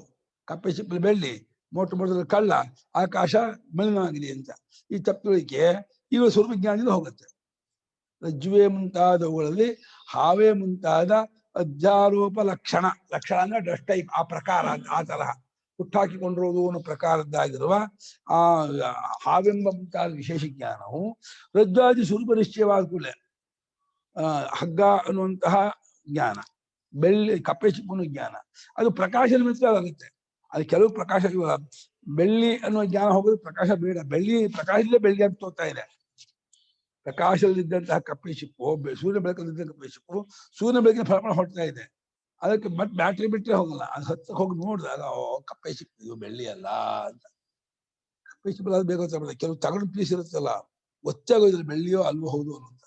ಕಪ್ಪೆ ಚಿಪ್ಪಲ್ಲಿ ಬೆಳ್ಳಿ, ಮೋಟು ಮರದಲ್ಲಿ ಕಳ್ಳ, ಆಕಾಶ ಮಲಿನವಾಗಿದೆ ಅಂತ ಈ ತಪ್ಪುಳಿಕೆ ಇವ ಸ್ವರೂಪ ಜ್ಞಾನದಿಂದ ಹೋಗುತ್ತೆ. ರಜ್ಜುವೆ ಮುಂತಾದವುಗಳಲ್ಲಿ ಹಾವೇ ಮುಂತಾದ ಅಧ್ಯಾರೋಪ ಲಕ್ಷಣ ಅಂದ್ರೆ ಡ್ರೆಸ್ ಟೈಪ್, ಆ ಪ್ರಕಾರ, ಆ ತರಹ ಹುಟ್ಟಾಕಿಕೊಂಡಿರುವುದು ಅನ್ನೋ ಪ್ರಕಾರದ್ದಾಗಿರುವ ಆ ಹಾವೆಂಬ ಮುಂತಾದ ವಿಶೇಷ ಜ್ಞಾನವು ರಜ್ಜಾದಿ ಸ್ವರೂಪ ನಿಶ್ಚಯವಾದ ಕೂಡಲೇ ಹಗ್ಗ ಅನ್ನುವಂತಹ ಜ್ಞಾನ, ಬೆಳ್ಳಿ ಕಪ್ಪೆ ಚಿಪ್ಪನ ಜ್ಞಾನ, ಅದು ಪ್ರಕಾಶ ನಿಮಿತ್ತವಾಗುತ್ತೆ. ಅದು ಕೆಲವು ಪ್ರಕಾಶ, ಬೆಳ್ಳಿ ಅನ್ನುವ ಜ್ಞಾನ ಹೋಗೋದು ಪ್ರಕಾಶ ಬೇಡ, ಬೆಳ್ಳಿ ಪ್ರಕಾಶದಲ್ಲೇ ಬೆಳ್ಳಿ ಅಂತ ತೋರ್ತಾ ಇದೆ. ಪ್ರಕಾಶದಲ್ಲಿದ್ದಂತಹ ಕಪ್ಪೆ ಚಿಪ್ಪು, ಸೂರ್ಯ ಬೆಳಕಲ್ಲಿದ್ದ ಕಪ್ಪೆ ಚಿಪ್ಪು ಸೂರ್ಯ ಬೆಳಕಿನ ಫಲಫಲ ಹೊಡ್ತಾ ಇದೆ. ಅದಕ್ಕೆ ಮತ್ತೆ ಬ್ಯಾಟ್ರಿ ಬಿಟ್ಟರೆ ಹೋಗಲ್ಲ, ಅದು ಹತ್ತಕ್ಕೆ ಹೋಗಿ ನೋಡಿದಾಗ ಕಪ್ಪೆ ಚಿಪ್ಪು ಇದು ಬೆಳ್ಳಿ ಅಲ್ಲ ಅಂತ. ಕಪ್ಪೆ ಚಿಪ್ಪು ಅದು ಬೇಗ ಗೊತ್ತಾಗ್ತದೆ. ಕೆಲವು ತಗಡು ಪೀಸ್ ಇರುತ್ತಲ್ಲ, ಗೊತ್ತಾಗೋದಿಲ್ಲ ಬೆಳ್ಳಿಯೋ ಅಲ್ವೋ ಹೌದು ಅಂತ.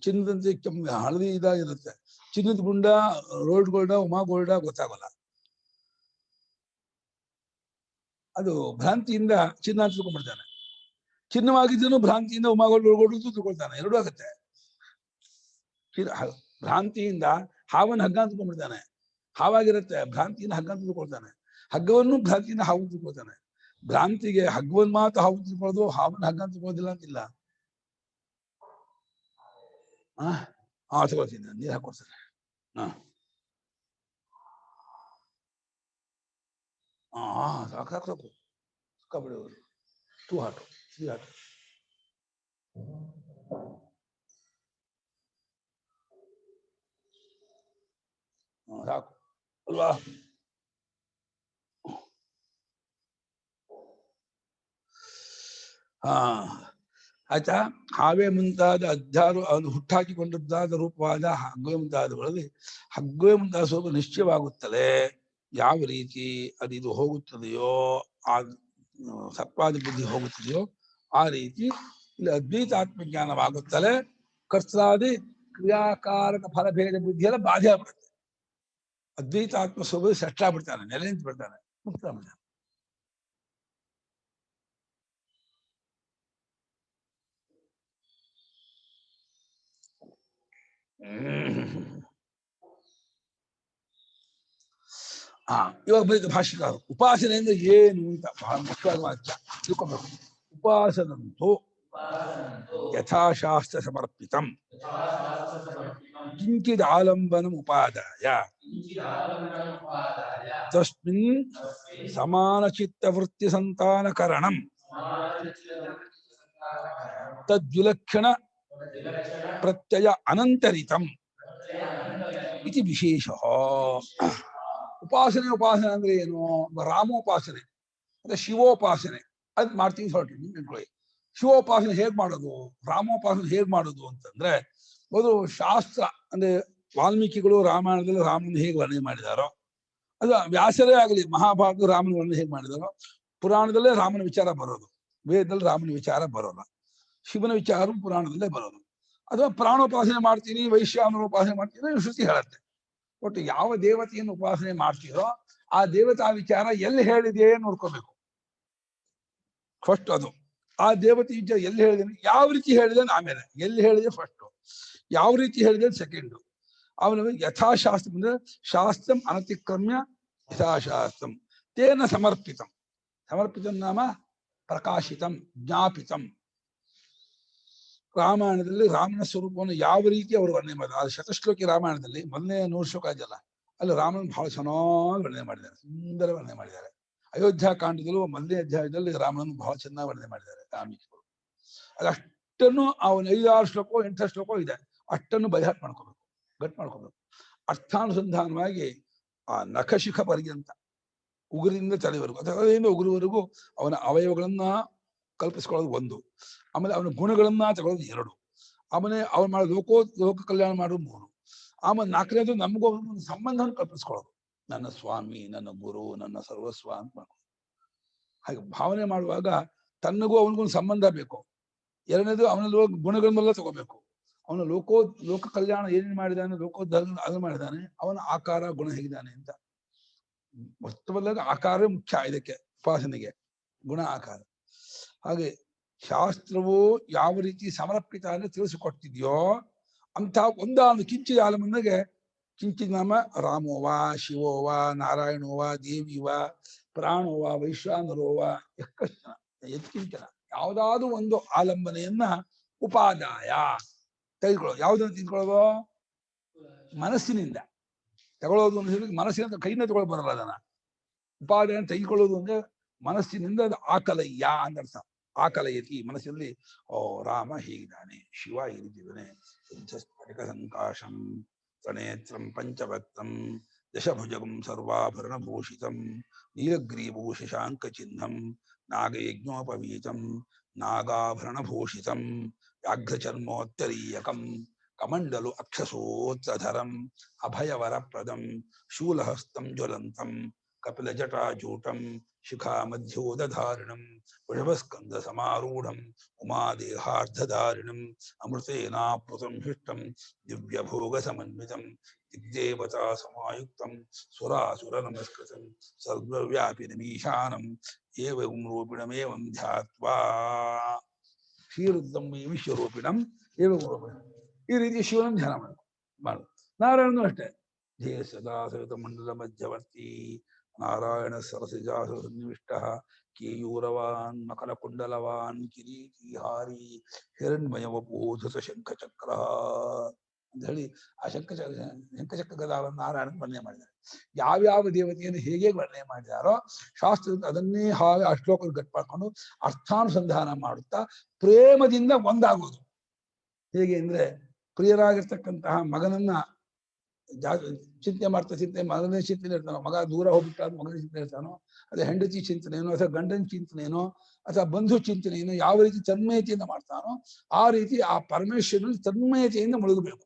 ಚಿನ್ನದಂತೆ ಕೆಮ್ಮೆ ಹಳದಿ ಇದಾಗಿರುತ್ತೆ, ಚಿನ್ನದ ಗುಂಡ, ರೋಲ್ಡ್ ಗೋಲ್ಡ, ಉಮಾ ಗೋಲ್ಡ ಗೊತ್ತಾಗಲ್ಲ. ಅದು ಭ್ರಾಂತಿಯಿಂದ ಚಿನ್ನ ಅಂತ ತಿಳ್ಕೊಂಡ್ಬಿಡ್ತಾನೆ. ಚಿನ್ನವಾಗಿದ್ದನು ಭ್ರಾಂತಿಯಿಂದ ಉಮಾಗೋಲ್ಡ್ ತಿಳ್ಕೊಳ್ತಾನೆ, ಎರಡೂ ಆಗುತ್ತೆ. ಭ್ರಾಂತಿಯಿಂದ ಹಾವನ್ನು ಹಗ್ಗ ಅಂತ ತಿಳ್ಕೊಂಡ್ಬಿಡ್ತಾನೆ, ಹಾವಾಗಿರುತ್ತೆ, ಭ್ರಾಂತಿಯಿಂದ ಹಗ್ಗ ಅಂತ ತಿಳ್ಕೊಳ್ತಾನೆ. ಹಗ್ಗವನ್ನು ಭ್ರಾಂತಿಯಿಂದ ಹಾವು ತಿಳ್ಕೊಳ್ತಾನೆ. ಭ್ರಾಂತಿಗೆ ಹಗ್ಗವನ್ನು ಮಾತ್ರ ಹಾವು ತಿಳ್ಕೊಳ್ಳೋದು, ಹಾವನ್ನು ಹಗ್ಗ ಅಂತ ತಿಳ್ಕೊಳ್ಳೋದಿಲ್ಲ ಅಂತಿಲ್ಲ. ತಗೊಳ್ತೀನಿ, ನೀರು ಹಾಕೊಡ್ತಾರೆ. ಸಾಕು ಕಬಡ್ಡಿ ಟೂ ಹಾಟು, ತ್ರೀ ಹಾಟು. ಸಾಕು ಅಲ್ವಾ? ಆಯ್ತಾ? ಹಾವೇ ಮುಂತಾದ ಅಧ್ಯಾರು ಅದು ಹುಟ್ಟಾಕಿಕೊಂಡದ್ದಾದ ರೂಪವಾದ ಹಗ್ಗವೇ ಮುಂತಾದವುಗಳಲ್ಲಿ ಹಗ್ಗವೇ ಮುಂತಾದ ಸ್ವರೂಪ ನಿಶ್ಚಯವಾಗುತ್ತದೆ. ಯಾವ ರೀತಿ ಅದು ಇದು ಹೋಗುತ್ತದೆಯೋ, ಆ ಸರ್ಪಾದಿ ಬುದ್ಧಿ ಹೋಗುತ್ತದೆಯೋ ಆ ರೀತಿ ಇಲ್ಲಿ ಅದ್ವೈತ ಆತ್ಮಜ್ಞಾನವಾಗುತ್ತಲೇ ಕರ್ತಾದಿ ಕ್ರಿಯಾಕಾರಕ ಫಲಭೇದ ಬುದ್ಧಿಯೆಲ್ಲ ಬಾಧೆ ಆಗ್ಬಿಡುತ್ತೆ. ಅದ್ವೈತ ಆತ್ಮ ಸ್ವಭಾವ ಸೆಟ್ಟಾಗ್ಬಿಡ್ತಾನೆ, ನೆಲೆ ನಿಂತು ಬಿಡ್ತಾನೆ. ಮುಕ್ತಾಯ. ಇವಾಗ ಬರೀ ಭಾಷೆಗಾರ ಉಪಾಸನೆ ಅಂದ್ರೆ ಏನು ಅಂತ ಬಹಳ ಮುಖ್ಯವಾದ ವಾಕ್ಯ ತಿಳ್ಕೊಬೇಕು. ಉಪಾಸನಂತೂ ಯಥಾಶಾಸ್ತ್ರ ಸಮರ್ಪಿತಂ ಕಿಂಚಿದ್ ಆಲಂಬನಂ ಉಪಾದಾಯ ತಸ್ಮಿನ್ ಸಮಾನ ಚಿತ್ತವೃತ್ತಿ ಸಂತಾನಕರಣಂ ತದ್ವಿಲಕ್ಷಣ ಪ್ರತ್ಯಯ ಅನಂತರಿತಂ ಇತಿ ವಿಶೇಷ. ಉಪಾಸನೆ ಅಂದ್ರೆ ಏನು? ರಾಮೋಪಾಸನೆ ಅಂದ್ರೆ ಶಿವೋಪಾಸನೆ ಅದ್ ಮಾಡ್ತೀವಿ ಹೊರಟಿ ನಿಂತ್ಕೊಳ್ಳಿ. ಶಿವೋಪಾಸನೆ ಹೇಗ್ ಮಾಡೋದು, ರಾಮೋಪಾಸನೆ ಹೇಗ್ ಮಾಡೋದು ಅಂತಂದ್ರೆ, ಒಂದು ಶಾಸ್ತ್ರ ಅಂದ್ರೆ ವಾಲ್ಮೀಕಿಗಳು ರಾಮಾಯಣದಲ್ಲಿ ರಾಮನ ಹೇಗೆ ವರ್ಣನೆ ಮಾಡಿದಾರೋ, ಅದು ವ್ಯಾಸರೇ ಆಗಲಿ ಮಹಾಭಾರತ ರಾಮನ ವರ್ಣನೆ ಹೇಗೆ ಮಾಡಿದಾರೋ, ಪುರಾಣದಲ್ಲೇ ರಾಮನ ವಿಚಾರ ಬರೋದು, ವೇದದಲ್ಲಿ ರಾಮನ ವಿಚಾರ ಬರೋಲ್ಲ, ಶಿವನ ವಿಚಾರ ಪುರಾಣದಲ್ಲೇ ಬರೋದು. ಅಥವಾ ಪ್ರಾಣೋಪಾಸನೆ ಮಾಡ್ತೀನಿ, ವೈಶ್ವಾನರ ಉಪಾಸನೆ ಮಾಡ್ತೀನಿ, ಶ್ರುತಿ ಹೇಳುತ್ತೆ. ಒಟ್ಟು ಯಾವ ದೇವತೆಯನ್ನು ಉಪಾಸನೆ ಮಾಡ್ತೀರೋ ಆ ದೇವತಾ ವಿಚಾರ ಎಲ್ಲಿ ಹೇಳಿದೆ ನೋಡ್ಕೋಬೇಕು ಫಸ್ಟ್. ಅದು ಆ ದೇವತೆ ವಿಚಾರ ಎಲ್ಲಿ ಹೇಳಿದೆ, ಯಾವ ರೀತಿ ಹೇಳಿದೆ ಆಮೇಲೆ, ಎಲ್ಲಿ ಹೇಳಿದೆ ಫಸ್ಟ್, ಯಾವ ರೀತಿ ಹೇಳಿದೆ ಸೆಕೆಂಡು. ಅವನು ಯಥಾಶಾಸ್ತ್ರ ಅಂದ್ರೆ ಶಾಸ್ತ್ರಂ ಅನತಿಕ್ರಮ್ಯ ಯಥಾಶಾಸ್ತ್ರಂ ತೇನ ಸಮರ್ಪಿತಂ. ಸಮರ್ಪಿತಂ ನಾಮ ಪ್ರಕಾಶಿತಂ ಜ್ಞಾಪಿತಂ. ರಾಮಾಯಣದಲ್ಲಿ ರಾಮನ ಸ್ವರೂಪವನ್ನು ಯಾವ ರೀತಿ ಅವರು ವರ್ಣನೆ ಮಾಡಿದ್ದಾರೆ. ಅದು ಶತಶ್ಲೋಕಿ ರಾಮಾಯಣದಲ್ಲಿ ಮೊದಲನೇ 100 ಶ್ಲೋಕ ಇದೆಯಲ್ಲ, ಅಲ್ಲಿ ರಾಮನ ಬಹಳ ಚೆನ್ನಾಗಿ ವರ್ಣನೆ ಮಾಡಿದ್ದಾರೆ, ಸುಂದರ ವರ್ಣನೆ ಮಾಡಿದ್ದಾರೆ. ಅಯೋಧ್ಯ ಕಾಂಡದಲ್ಲೂ ಮೊದಲನೇ ಅಧ್ಯಾಯದಲ್ಲಿ ರಾಮನನ್ನು ಬಹಳ ಚೆನ್ನಾಗಿ ವರ್ಣನೆ ಮಾಡಿದ್ದಾರೆ ವಾಲ್ಮೀಕಿಗಳು. ಅದಷ್ಟನ್ನು ಅವನ 5-6 ಶ್ಲೋಕ 8 ಶ್ಲೋಕ ಇದೆ, ಅಷ್ಟನ್ನು ಬೈಹಾಟ್ ಮಾಡ್ಕೋಬೇಕು, ಗಟ್ ಮಾಡ್ಕೋಬೇಕು. ಅರ್ಥಾನುಸಂಧಾನವಾಗಿ ಆ ನಖಶಿಖ ಪರ್ಯಂತ ಉಗುರಿಂದ ತಲೆವರೆಗೂ ಅಥವಾ ಉಗುರುವರೆಗೂ ಅವನ ಅವಯವಗಳನ್ನ ಕಲ್ಪಿಸ್ಕೊಳ್ಳೋದು ಒಂದು, ಆಮೇಲೆ ಅವನ ಗುಣಗಳನ್ನ ತಗೊಳ್ಳೋದು 2, ಆಮೇಲೆ ಅವನು ಮಾಡೋ ಲೋಕ ಕಲ್ಯಾಣ ಮಾಡೋದು 3, ಆಮೇಲೆ 4ನೇದು ನಮಗೂ ಒಂದು ಸಂಬಂಧವನ್ನು ಕಲ್ಪಿಸ್ಕೊಳ್ಳೋದು, ನನ್ನ ಸ್ವಾಮಿ, ನನ್ನ ಗುರು, ನನ್ನ ಸರ್ವಸ್ವ ಅಂತ ಮಾಡ್ಕೊಳ್ಳೋದು. ಹಾಗೆ ಭಾವನೆ ಮಾಡುವಾಗ ತನ್ನಗೂ ಅವನಿಗೊಂದು ಸಂಬಂಧ ಬೇಕು. 2ನೇದು ಅವನ ಗುಣಗಳನ್ನೆಲ್ಲ ತಗೋಬೇಕು. ಅವನ ಲೋಕ ಕಲ್ಯಾಣ ಏನೇನು ಮಾಡಿದಾನೆ, ಲೋಕೋದ್ಧಾರ ಅದು ಮಾಡಿದಾನೆ, ಅವನ ಆಕಾರ ಗುಣ ಹೇಗಿದ್ದಾನೆ ಅಂತ. ವಸ್ತುವಲ್ಲಾಗ ಆಕಾರ ಮುಖ್ಯ ಇದಕ್ಕೆ ಉಪಾಸನೆಗೆ, ಗುಣ ಆಕಾರ. ಹಾಗೆ ಶಾಸ್ತ್ರವು ಯಾವ ರೀತಿ ಸಮರ್ಪಿತ ಅಂದ್ರೆ ತಿಳಿಸಿಕೊಡ್ತಿದ್ಯೋ ಅಂತ ಒಂದಾನು ಕಿಂಚಿದ ಆಲಮನಿಗೆ, ಕಿಂಚಿದ ನಾಮ ರಾಮೋವಾ ಶಿವೋವಾ ನಾರಾಯಣೋವಾ ದೇವಿವಾ ಪ್ರಾಣೋವಾ ವೈಶ್ವಾನರೋವಾ ಯಕ್ಕಶ್ಚನ ಯತ್ಕಿಂಚನ, ಯಾವುದಾದ್ರೂ ಒಂದು ಆಲಂಬನೆಯನ್ನ ಉಪಾದಾಯ ತೆಗೆದುಕೊಳ್ಳೋದು. ಯಾವುದನ್ನು ತೆಗೆದುಕೊಳ್ಳೋದು? ಮನಸ್ಸಿನಿಂದ ತಗೊಳ್ಳೋದು ಅಂತ ಹೇಳಿ ಮನಸ್ಸಿನಿಂದ ಕೈಯಿಂದ ತಗೊಳ್ಳೋ ಬರಲ್ಲ. ಅದನ್ನ ಉಪಾದಾಯ ತೆಗೆದುಕೊಳ್ಳೋದು ಅಂದ್ರೆ ಮನಸ್ಸಿನಿಂದ ಅದು ಆಕಲಯ್ಯ ಅಂದರ್ಥ. ಆಕಲಯತಿ, ಮನಸ್ಸಿನಲ್ಲಿ ಓ ರಾಮ ಹೀಗಿದ್ದಾನೆ, ಶಿವ ಹೀಗಿದ್ದಾನೆ, ಸ್ಫಟಿಕ ಸಂಕಾಶಂ ತ್ರಿನೇತ್ರಂ ಪಂಚಭಕ್ತಂ ದಶಭುಜಗಂ ಸರ್ವಾಭರಣಭೂಷಿತಂ ನೀಲಗ್ರೀವೋ ಶಶಾಂಕ ಚಿಹ್ನಂ ನಾಗಯಜ್ಞೋಪವೀತಂ ನಾಗಾಭರಣಭೂಷಿತಂ ವ್ಯಾಘ್ರಚರ್ಮೋತ್ತರೀಯಕಂ ಕಮಂಡಲು ಅಕ್ಷಸೋತ್ರಧರಂ ಅಭಯವರಪ್ರದಂ ಶೂಲಹಸ್తం ಜ್ವಲಂತಂ ಕಪಿಲಜಟಾಜೂಟಂ ಶಿಖಾಮಧ್ಯೋದಧಾರಿಣಂ ವೃಷಭಸ್ಕಂದ ಸಮಾರೂಢಂ ಉಮಾದೇಹಾರ್ಧಧಾರಿಣಂ ಅಮೃತೇನಾಪ್ಲುತಂ ಹಿಷ್ಟಂ ದಿವ್ಯಭೋಗ ಸಮನ್ವಿತಂ ದಿಗ್ದೇವತಾ ಸಮಾಯುಕ್ತಂ ಸುರಾಸುರ ನಮಸ್ಕೃತಂ ಸರ್ವವ್ಯಾಪಿನಮೀಶಾನಂ ಏವಂ ರೂಪಿಣಮೇವಂ ಧ್ಯಾತ್ವಾ ಶ್ರೀರುದ್ಧಂ ವಿಶ್ವರೂಪಿಣಂ ಏವಂ ರೂಪಿಣಂ. ಈ ರೀತಿ ಶಿವನ ಧ್ಯಾನ ಮಾಡು. ನಾರಾಯಣನು ಅಷ್ಟೇ, ಧ್ಯೇಯ ಸದಾ ಸವಿತ ಮಂಡಲ ಮಧ್ಯವರ್ತಿ ನಾರಾಯಣ ಸರಸಿಜಾ ಸನ್ನಿವಿಷ್ಟ ಕೇಯೂರವಾನ್ ಮಕರಕುಂಡಲವಾನ್ ಕಿರೀಟಿಹಾರಿ ಹಿರಣ್ಮಯವಪೂಧೃತ ಶಂಖಚಕ್ರ ಅಂತ ಹೇಳಿ ಆ ಶಂಖಚಕ್ರ ಗದಾವನ್ನು ನಾರಾಯಣ ವರ್ಣನೆ ಮಾಡಿದ್ದಾರೆ. ಯಾವ್ಯಾವ ದೇವತೆಯನ್ನು ಹೇಗೆ ವರ್ಣನೆ ಮಾಡಿದಾರೋ ಶಾಸ್ತ್ರದಿಂದ ಅದನ್ನೇ ಹಾಗೆ ಆ ಶ್ಲೋಕ ಗಟ್ ಮಾಡ್ಕೊಂಡು ಅರ್ಥಾನುಸಂಧಾನ ಮಾಡುತ್ತಾ ಪ್ರೇಮದಿಂದ ಒಂದಾಗೋದು. ಹೇಗೆ ಅಂದ್ರೆ ಪ್ರಿಯರಾಗಿರ್ತಕ್ಕಂತಹ ಮಗನನ್ನ ಚಿಂತನೆ ಮಾಡ್ತಾ ಮಗನೇ ಚಿಂತನೆ ಇರ್ತಾನೋ, ಮಗ ದೂರ ಹೋಗ್ಬಿಟ್ಟಾದ ಮಗನ ಚಿಂತನೆ ಇರ್ತಾನೋ, ಅದೇ ಹೆಂಡತಿ ಚಿಂತನೆಯೋ ಅಥವಾ ಗಂಡನ ಚಿಂತನೆಯೋ ಅಥವಾ ಬಂಧು ಚಿಂತನೆಯೋ ಯಾವ ರೀತಿ ತನ್ಮಯತೆಯಿಂದ ಮಾಡ್ತಾನೋ ಆ ರೀತಿ ಆ ಪರಮೇಶ್ವರನಲ್ಲಿ ತನ್ಮಯತೆಯಿಂದ ಮುಳುಗಬೇಕು.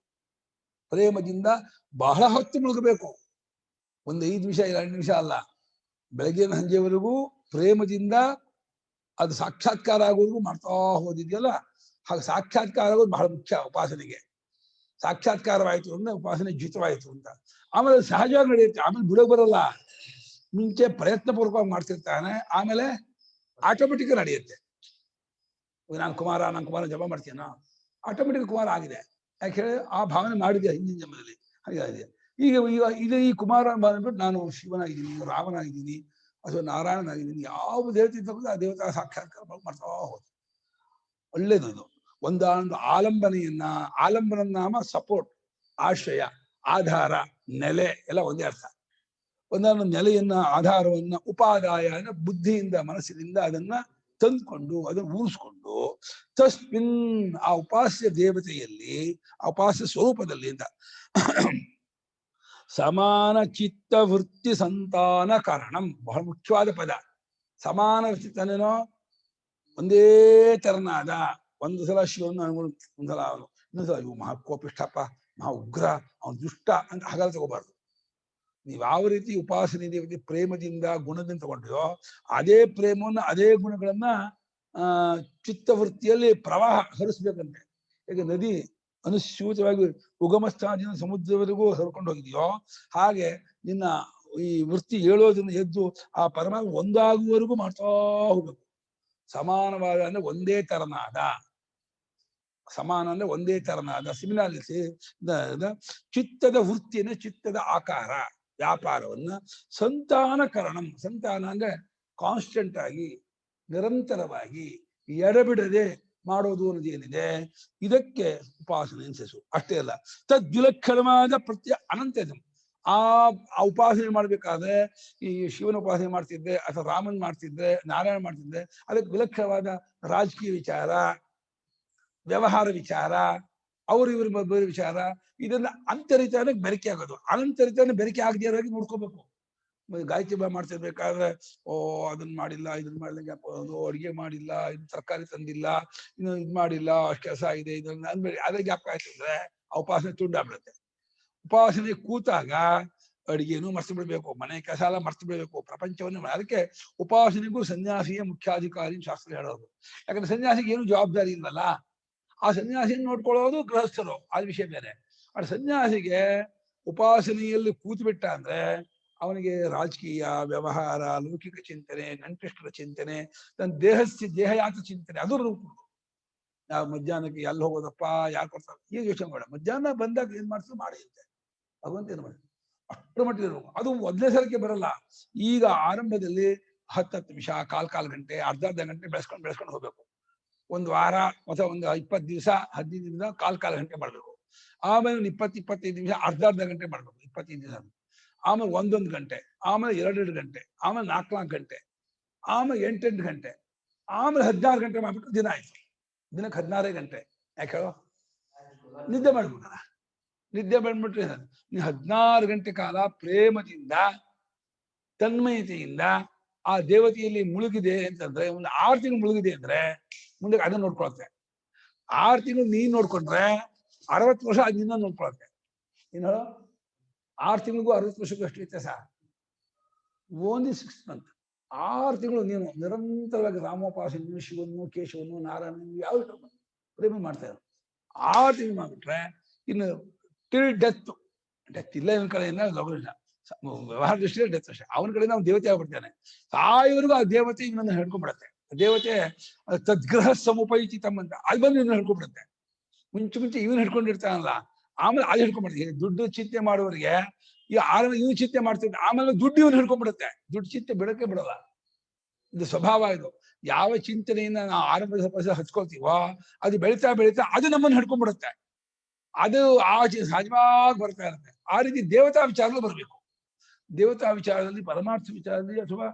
ಪ್ರೇಮದಿಂದ ಬಹಳ ಹೊತ್ತು ಮುಳುಗಬೇಕು. ಒಂದು 5 ನಿಮಿಷ 2 ನಿಮಿಷ ಅಲ್ಲ, ಬೆಳಗ್ಗಿನ ಸಂಜೆವರೆಗೂ ಪ್ರೇಮದಿಂದ ಅದು ಸಾಕ್ಷಾತ್ಕಾರ ಆಗೋವರೆಗೂ ಮಾಡ್ತಾ ಹೋದಿದೆಯಲ್ಲ. ಹಾಗೆ ಸಾಕ್ಷಾತ್ಕಾರ ಆಗೋದು ಬಹಳ ಮುಖ್ಯ ಉಪಾಸನೆಗೆ. ಸಾಕ್ಷಾತ್ಕಾರವಾಯಿತು ಅಂದ್ರೆ ಉಪಾಸನೆ ಜಿತವಾಯಿತು ಅಂತ. ಆಮೇಲೆ ಸಹಜವಾಗಿ ನಡೆಯುತ್ತೆ, ಆಮೇಲೆ ಬಿಡೋ ಬರಲ್ಲ. ಮುಂಚೆ ಪ್ರಯತ್ನಪೂರ್ವಕವಾಗಿ ಮಾಡ್ತಿರ್ತಾನೆ, ಆಮೇಲೆ ಆಟೋಮೆಟಿಕ್ ನಡೆಯುತ್ತೆ. ನಾನು ಕುಮಾರ ಜಪ ಮಾಡ್ತೀನ, ಆಟೋಮೆಟಿಕ್ ಕುಮಾರ ಆಗಿದೆ. ಯಾಕೆ ಹೇಳಿ ಆ ಭಾವನೆ ಮಾಡಿದೆ ಹಿಂದಿನ ಜನ್ಮದಲ್ಲಿ, ಹಾಗಾಗಿದೆ. ಈಗ ಈ ಕುಮಾರ ಬಂದ್ಬಿಟ್ಟು ನಾನು ಶಿವನಾಗಿದ್ದೀನಿ, ರಾಮನಾಗಿದ್ದೀನಿ, ಅಥವಾ ನಾರಾಯಣನಾಗಿದ್ದೀನಿ, ಯಾವ ದೇವತೆ ತಗೊಂಡು ಆ ದೇವತಾ ಸಾಕ್ಷಾತ್ಕಾರ ಮಾಡ್ತಾ ಹೋದ. ಒಳ್ಳೇದು ಅದು. ಒಂದೊಂದು ಆಲಂಬನ ನಾಮ ಸಪೋರ್ಟ್, ಆಶ್ರಯ, ಆಧಾರ, ನೆಲೆ ಎಲ್ಲ ಒಂದೇ ಅರ್ಥ. ಒಂದೊಂದು ನೆಲೆಯನ್ನ, ಆಧಾರವನ್ನ, ಉಪಾದಾಯ ಬುದ್ಧಿಯಿಂದ, ಮನಸ್ಸಿನಿಂದ ಅದನ್ನ ತಂದ್ಕೊಂಡು ಅದನ್ನು ಊರಿಸ್ಕೊಂಡು ತಸ್ಮಿನ್ ಆ ಉಪಾಸ್ಯ ದೇವತೆಯಲ್ಲಿ, ಆ ಉಪಾಸ್ಯ ಸ್ವರೂಪದಲ್ಲಿ ಅಂತ ಸಮಾನ ಚಿತ್ತ ವೃತ್ತಿ ಸಂತಾನ ಕಾರಣಂ, ಬಹಳ ಮುಖ್ಯವಾದ ಪದ. ಸಮಾನ ಚಿತ್ತನೇನೋ ಒಂದೇ ತೆರನಾದ, ಒಂದು ಸಲ ಶಿವನು ಅನ್ಕೊಂಡು, ಒಂದ್ಸಲ ಅವನು, ಇನ್ನೊಂದ್ಸಲ ಇವು ಮಹಾ ಕೋಪಿಷ್ಟಪ್ಪ, ಮಹಾ ಉಗ್ರ, ಅವನು ದುಷ್ಟ ಅಂತ ಹಾಗಾದ್ರೆ ತಗೋಬಾರ್ದು. ನೀವು ಯಾವ ರೀತಿ ಉಪಾಸನೆ ದೇವತೆ ಪ್ರೇಮದಿಂದ, ಗುಣದಿಂದ ತಗೊಂಡ್ಯೋ, ಅದೇ ಪ್ರೇಮವನ್ನು, ಅದೇ ಗುಣಗಳನ್ನ ಚಿತ್ತವೃತ್ತಿಯಲ್ಲಿ ಪ್ರವಾಹ ಹರಿಸ್ಬೇಕಂತೆ. ಈಗ ನದಿ ಅನುಸ್ಯೂತವಾಗಿ ಉಗಮ ಸ್ಥಾನದಿಂದ ಸಮುದ್ರವರೆಗೂ ಹರ್ಕೊಂಡು ಹೋಗಿದೆಯೋ, ಹಾಗೆ ನಿನ್ನ ಈ ವೃತ್ತಿ ಹೇಳೋದನ್ನ ಎದ್ದು ಆ ಪರಮಾತ್ಮ ಒಂದಾಗುವವರೆಗೂ ಮಾಡ್ತಾ ಹೋಗ್ಬೇಕು. ಸಮಾನವಾದ ಅಂದ್ರೆ ಒಂದೇ ತರನಾದ, ಸಮಾನ ಅಂದ್ರೆ ಒಂದೇ ತರನಾದ, ಸಿಮಿಲಾರಿಟಿ. ಚಿತ್ತದ ವೃತ್ತಿಯನ್ನ, ಚಿತ್ತದ ಆಕಾರ, ವ್ಯಾಪಾರವನ್ನ ಸಂತಾನಕರಣಂ, ಸಂತಾನ ಅಂದ್ರೆ ಕಾನ್ಸ್ಟೆಂಟ್ ಆಗಿ, ನಿರಂತರವಾಗಿ, ಎಡಬಿಡದೆ ಮಾಡೋದು ಅನ್ನೋದೇನಿದೆ, ಇದಕ್ಕೆ ಉಪಾಸನೆ ಅನ್ಸು. ಅಷ್ಟೇ ಅಲ್ಲ, ತದ್ವಿಲಕ್ಷಣವಾದ ಪ್ರತ್ಯಯ ಅನಂತದ. ಆ ಉಪಾಸನೆ ಮಾಡ್ಬೇಕಾದ್ರೆ ಈ ಶಿವನ ಉಪಾಸನೆ ಮಾಡ್ತಿದ್ದೆ, ಅಥವಾ ರಾಮನ್ ಮಾಡ್ತಿದ್ರೆ, ನಾರಾಯಣ ಮಾಡ್ತಿದ್ದೆ, ಅದಕ್ಕೆ ವಿಲಕ್ಷಣವಾದ ರಾಜಕೀಯ ವಿಚಾರ, ವ್ಯವಹಾರ ವಿಚಾರ, ಇವ್ರ ಬೇರೆ ವಿಚಾರ, ಇದನ್ನ ಅಂತರಿತಾನೆ ಬೆರಕೆ ಆಗೋದು. ಅನಂತರಿತಾನೆ ಬೆರಕೆ ಆಗದೇ ಇರೋಗಿ ನೋಡ್ಕೋಬೇಕು. ಗಾಯತ್ರಿ ಮಾಡ್ತಿರ್ಬೇಕಾದ್ರೆ ಅದನ್ನ ಮಾಡಿಲ್ಲ, ಇದನ್ನ ಮಾಡಿಲ್ಲ, ಅಡಿಗೆ ಮಾಡಿಲ್ಲ, ಇದು ತರಕಾರಿ ತಂದಿಲ್ಲ, ಇನ್ನು ಇದ್ ಮಾಡಿಲ್ಲ, ಅಷ್ಟು ಕೆಲಸ ಆಗಿದೆ, ಇದನ್ನ ಅಂದ್ಬೇಡಿ, ಅದೇ ಜ್ಞಾಪಕ ಆಯ್ತಂದ್ರೆ ಆ ಉಪಾಸನೆ ತುಂಡಾಗ್ಬಿಡುತ್ತೆ. ಉಪಾಸನೆ ಕೂತಾಗ ಅಡಿಗೆನೂ ಮರ್ತು ಬಿಡ್ಬೇಕು, ಮನೆ ಕೆಲಸ ಎಲ್ಲ ಮರ್ತು ಬಿಡ್ಬೇಕು, ಪ್ರಪಂಚವನ್ನು. ಅದಕ್ಕೆ ಉಪಾಸನೆಗೂ ಸನ್ಯಾಸಿಯ ಮುಖ್ಯಾಧಿಕಾರಿ ಶಾಸ್ತ್ರ ಹೇಳೋದು. ಯಾಕಂದ್ರೆ ಸನ್ಯಾಸಿಗೆ ಏನು ಜವಾಬ್ದಾರಿ ಇಲ್ವಲ್ಲ, ಆ ಸನ್ಯಾಸಿಯನ್ನು ನೋಡ್ಕೊಳ್ಳೋದು ಗೃಹಸ್ಥರು, ಆ ವಿಷಯ ಬೇರೆ. ಆ ಸನ್ಯಾಸಿಗೆ ಉಪಾಸನೆಯಲ್ಲಿ ಕೂತು ಬಿಟ್ಟ ಅಂದ್ರೆ ಅವನಿಗೆ ರಾಜಕೀಯ, ವ್ಯವಹಾರ, ಲೌಕಿಕ ಚಿಂತನೆ, ನಂಟಿಷ್ಟರ ಚಿಂತನೆ, ತನ್ನ ದೇಹಯಾತ ಚಿಂತನೆ ಅದು ರೂಪ. ನಾವು ಮಧ್ಯಾಹ್ನಕ್ಕೆ ಎಲ್ಲಿ ಹೋಗೋದಪ್ಪ, ಯಾರು ಕೊಡ್ತಾರೆ, ಈಗ ಯೋಚನೆ ಮಾಡ. ಮಧ್ಯಾಹ್ನ ಬಂದಾಗ ಏನ್ ಮಾಡ್ತಾರೆ ಮಾಡಿ ಅಂತೆ, ಭಗವಂತ ಏನ್ ಮಾಡಿ ಅಷ್ಟರ ಮಟ್ಟಿಗೆ ಇರಬೇಕು. ಅದು ಮೊದಲನೇ ಸಲಕ್ಕೆ ಬರಲ್ಲ. ಈಗ ಆರಂಭದಲ್ಲಿ 10 ನಿಮಿಷ, ಕಾಲ್ ಗಂಟೆ, ಅರ್ಧ ಗಂಟೆ ಬೆಳೆಸ್ಕೊಂಡು ಹೋಗ್ಬೇಕು. ಒಂದು ವಾರ ಅಥವಾ ಒಂದು 20 ದಿವಸ, 15 ದಿವಸ ಕಾಲ್ ಗಂಟೆ ಮಾಡ್ಬೇಕು. ಆಮೇಲೆ 20-25 ನಿಮಿಷ ಅರ್ಧ ಗಂಟೆ ಮಾಡ್ಬೇಕು, 25 ದಿವಸ. ಆಮೇಲೆ 1 ಗಂಟೆ, ಆಮೇಲೆ 2 ಗಂಟೆ, ಆಮೇಲೆ 4 ಗಂಟೆ, ಆಮೇಲೆ 8 ಗಂಟೆ, ಆಮೇಲೆ 16 ಗಂಟೆ ಮಾಡ್ಬಿಟ್ಟು ದಿನ ಆಯ್ತು. ದಿನಕ್ಕೆ 16 ಗಂಟೆ. ಯಾಕೆ ಹೇಳೋ, ನಿದ್ದೆ ಮಾಡ್ಬೇಕಲ್ಲ. ನಿದ್ದೆ ಮಾಡ್ಬಿಟ್ರೆ ನೀವು 16 ಗಂಟೆ ಕಾಲ ಪ್ರೇಮದಿಂದ, ತನ್ಮಯತೆಯಿಂದ ಆ ದೇವತೆಯಲ್ಲಿ ಮುಳುಗಿದೆ ಅಂತಂದ್ರೆ, ಒಂದು 6 ತಿಂಗಳು ಮುಳುಗಿದೆ ಅಂದ್ರೆ ಮುಂದೆ ಅದನ್ನ ನೋಡ್ಕೊಳತ್ತೆ. 6 ತಿಂಗಳು ನೀನ್ ನೋಡ್ಕೊಂಡ್ರೆ 60 ವರ್ಷ ಅದನ್ನ ನೋಡ್ಕೊಳತ್ತೆ. ಏನು 6 ತಿಂಗಳಿಗೂ 60 ವರ್ಷಕ್ಕೂ ಅಷ್ಟು ವ್ಯತ್ಯಾಸ. Only 6 month. 6 ತಿಂಗಳು ನೀನು ನಿರಂತರವಾಗಿ ರಾಮೋಪಾಸನೆ, ಶಿವನು, ಕೇಶವನು, ನಾರಾಯಣ ಯಾವ ಪ್ರೇಮ ಮಾಡ್ತಾ ಇದ್ರು. 6 ತಿಂಗಳು ಮಾಡ್ಬಿಟ್ರೆ ಇನ್ನು ಟಿಲ್ ಡೆತ್ ಇಲ್ಲ. ಇವನ್ ಕಡೆ ಲಗುನ ವ್ಯವಹಾರ ದೃಷ್ಟಿಯಲ್ಲಿ ಡೆತ್ ಅಷ್ಟೇ. ಅವನ ಕಡೆ ನಾವು ದೇವತೆ ಆಗ್ಬಿಡ್ತಾನೆ. ಸಾಯವರೆಗೂ ಆ ದೇವತೆ ಇವನನ್ನ ಹಿಡ್ಕೊಂಡ್ಬಿಡತ್ತೆ. ದೇವತೆ ತದ್ಗ್ರಹ ಸಮುಪೈತಿ ತಮ್ಮಂತ ಅಲ್ಲಿ ಬಂದು ಇವನ್ನ ಹಿಡ್ಕೊಂಡ್ಬಿಡುತ್ತೆ. ಮುಂಚೆ ಇವನ್ ಹಿಡ್ಕೊಂಡಿರ್ತಾನಲ್ಲ, ಆಮೇಲೆ ಅಲ್ಲಿ ಹಿಡ್ಕೊಂಡ್ಬಿಡ್ತೀವಿ. ದುಡ್ಡು ಚಿಂತೆ ಮಾಡುವವರಿಗೆ ಈ ಆರಂಭ ಇವ್ ಚಿಂತೆ ಮಾಡ್ತಿದ್ದೆ, ಆಮೇಲೆ ದುಡ್ಡು ಇವನು ಹಿಡ್ಕೊಂಡ್ಬಿಡುತ್ತೆ. ದುಡ್ಡು ಚಿಂತೆ ಬಿಡಕ್ಕೆ ಬಿಡಲ್ಲ. ಇದು ಸ್ವಭಾವ. ಇದು ಯಾವ ಚಿಂತನೆಯಿಂದ ನಾವು ಆರಂಭದ ಹಚ್ಕೊಳ್ತೀವೋ ಅದು ಬೆಳೀತಾ ಅದು ನಮ್ಮನ್ನು ಹಿಡ್ಕೊಂಡ್ಬಿಡುತ್ತೆ. ಅದು ಸಹಜವಾಗಿ ಬರ್ತಾ ಇರುತ್ತೆ. ಆ ರೀತಿ ದೇವತಾ ವಿಚಾರಗಳು ಬರಬೇಕು. ದೇವತಾ ವಿಚಾರದಲ್ಲಿ, ಪರಮಾರ್ಥ ವಿಚಾರದಲ್ಲಿ ಅಥವಾ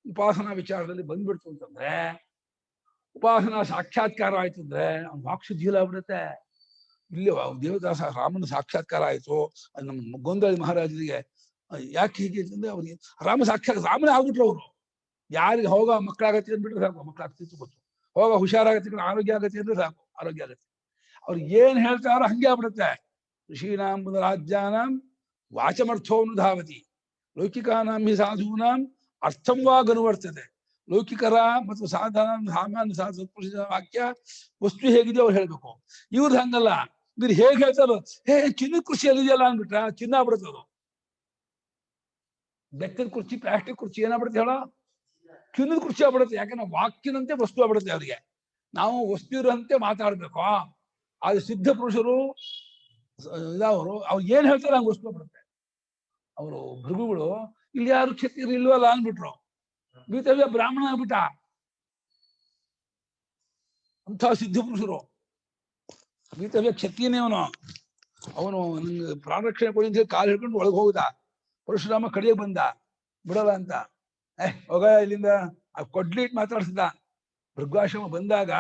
ಉಪಾಸನಾ ವಿಚಾರದಲ್ಲಿ ಬಂದ್ಬಿಡ್ತು ಅಂತಂದ್ರೆ, ಉಪಾಸನಾ ಸಾಕ್ಷಾತ್ಕಾರ ಆಯ್ತು ಅಂದ್ರೆ ಅವ್ನು ವಾಕ್ಶುದ್ಧಿಲ್ಲ ಆಗ್ಬಿಡುತ್ತೆ. ಇಲ್ಲಿ ದೇವತಾ ರಾಮನ ಸಾಕ್ಷಾತ್ಕಾರ ಆಯ್ತು. ನಮ್ಮ ಗೋಂದಳಿ ಮಹಾರಾಜರಿಗೆ ಯಾಕೆ ಹೀಗೆ ಅಂತಂದ್ರೆ, ಅವ್ರಿಗೆ ರಾಮನೇ ಆಗ್ಬಿಟ್ರು ಅವರು. ಯಾರಿಗೆ ಹೋಗ ಮಕ್ಕಳಾಗತ್ತೆ ಅಂದ್ಬಿಟ್ರೆ ಸಾಕು, ಮಕ್ಕಳಾಗ್ತಿತ್ತು ಗೊತ್ತು. ಹೋಗ ಹುಷಾರಾಗತ್ತೆ, ಆರೋಗ್ಯ ಆಗತ್ತೆ ಅಂದ್ರೆ ಸಾಕು, ಆರೋಗ್ಯ ಆಗತ್ತೆ. ಅವ್ರು ಏನ್ ಹೇಳ್ತಾರೋ ಹಂಗೆ ಆಗ್ಬಿಡುತ್ತೆ. ಋಷೀನಾಂ ರಾಜ್ಯಾನಾಂ ವಾಚಮರ್ಥೋನು ಧಾವತಿ, ಲೌಕಿಕಾನಾಂ ಹಿ ಸಾಧೂನಾಂ ಅರ್ಥಂ ವಾಗನುವರ್ತದೆ. ಲೌಕಿಕರ ಮತ್ತು ಸಾಮಾನ್ಯ ಸತ್ಪುರುಷ ವಾಕ್ಯ ವಸ್ತು ಹೇಗಿದೆಯೋ ಅವ್ರು ಹೇಳ್ಬೇಕು. ಇವ್ರದ್ದು ಹಂಗಲ್ಲ. ಇವ್ರು ಹೇಗೆ ಹೇಳ್ತಾರೋ, ಚಿನ್ನ ಕೃಷಿಯಲ್ಲಿ ಇದೆಯಲ್ಲ ಅಂದ್ಬಿಟ್ರ ಚಿನ್ನ ಆಗ್ಬಿಡುತ್ತದು. ಬೆತ್ತದ ಕುರ್ಚಿ ಪ್ಲಾಸ್ಟಿಕ್ ಕುರ್ಚಿ ಏನಾಗ್ಬಿಡುತ್ತೆ ಹೇಳೋ, ಚಿನ್ನದ ಕುರ್ಚಿ ಆಗ್ಬಿಡುತ್ತೆ. ಯಾಕಂದ್ರೆ ವಾಕ್ಯನಂತೆ ವಸ್ತು ಆಗ್ಬಿಡುತ್ತೆ ಅವರಿಗೆ. ನಾವು ವಸ್ತು ಇರುವಂತೆ ಮಾತಾಡ್ಬೇಕು. ಅದು ಸಿದ್ಧ ಪುರುಷರು ಇದಾವರು ಅವ್ರು ಏನ್ ಹೇಳ್ತಾರೆ ಹಂಗೆ ವಸ್ತು ಆಗ್ಬಿಡುತ್ತೆ. ಅವರು ಭೃಗುಗಳು ಇಲ್ಲಿ ಯಾರು ಕ್ಷತ್ರಿಯರು ಇಲ್ವಲ್ಲ ಅಂದ್ಬಿಟ್ರು. ಬೀತವ್ಯ ಬ್ರಾಹ್ಮಣ ಆಗ್ಬಿಟ್ಟ. ಅಂಥ ಸಿದ್ಧ ಪುರುಷರು. ಬೀತವ್ಯ ಕ್ಷತ್ರಿಯನೇ ಅವನು ನಂಗೆ ಪ್ರಾಣರಕ್ಷಣೆ ಕೊಡಿ ಅಂತ ಕಾಲು ಹಿಡ್ಕೊಂಡು ಒಳಗೆ ಹೋಗುದ. ಪರಶುರಾಮ ಕಡೆಗೆ ಬಂದ, ಬಿಡಲ್ಲ ಅಂತ. ಹೋಗ ಇಲ್ಲಿಂದ ಕೊಡ್ಲಿ ಮಾತಾಡ್ಸಿದ. ಭೃಗ್ವಾಶ್ರಮ ಬಂದಾಗ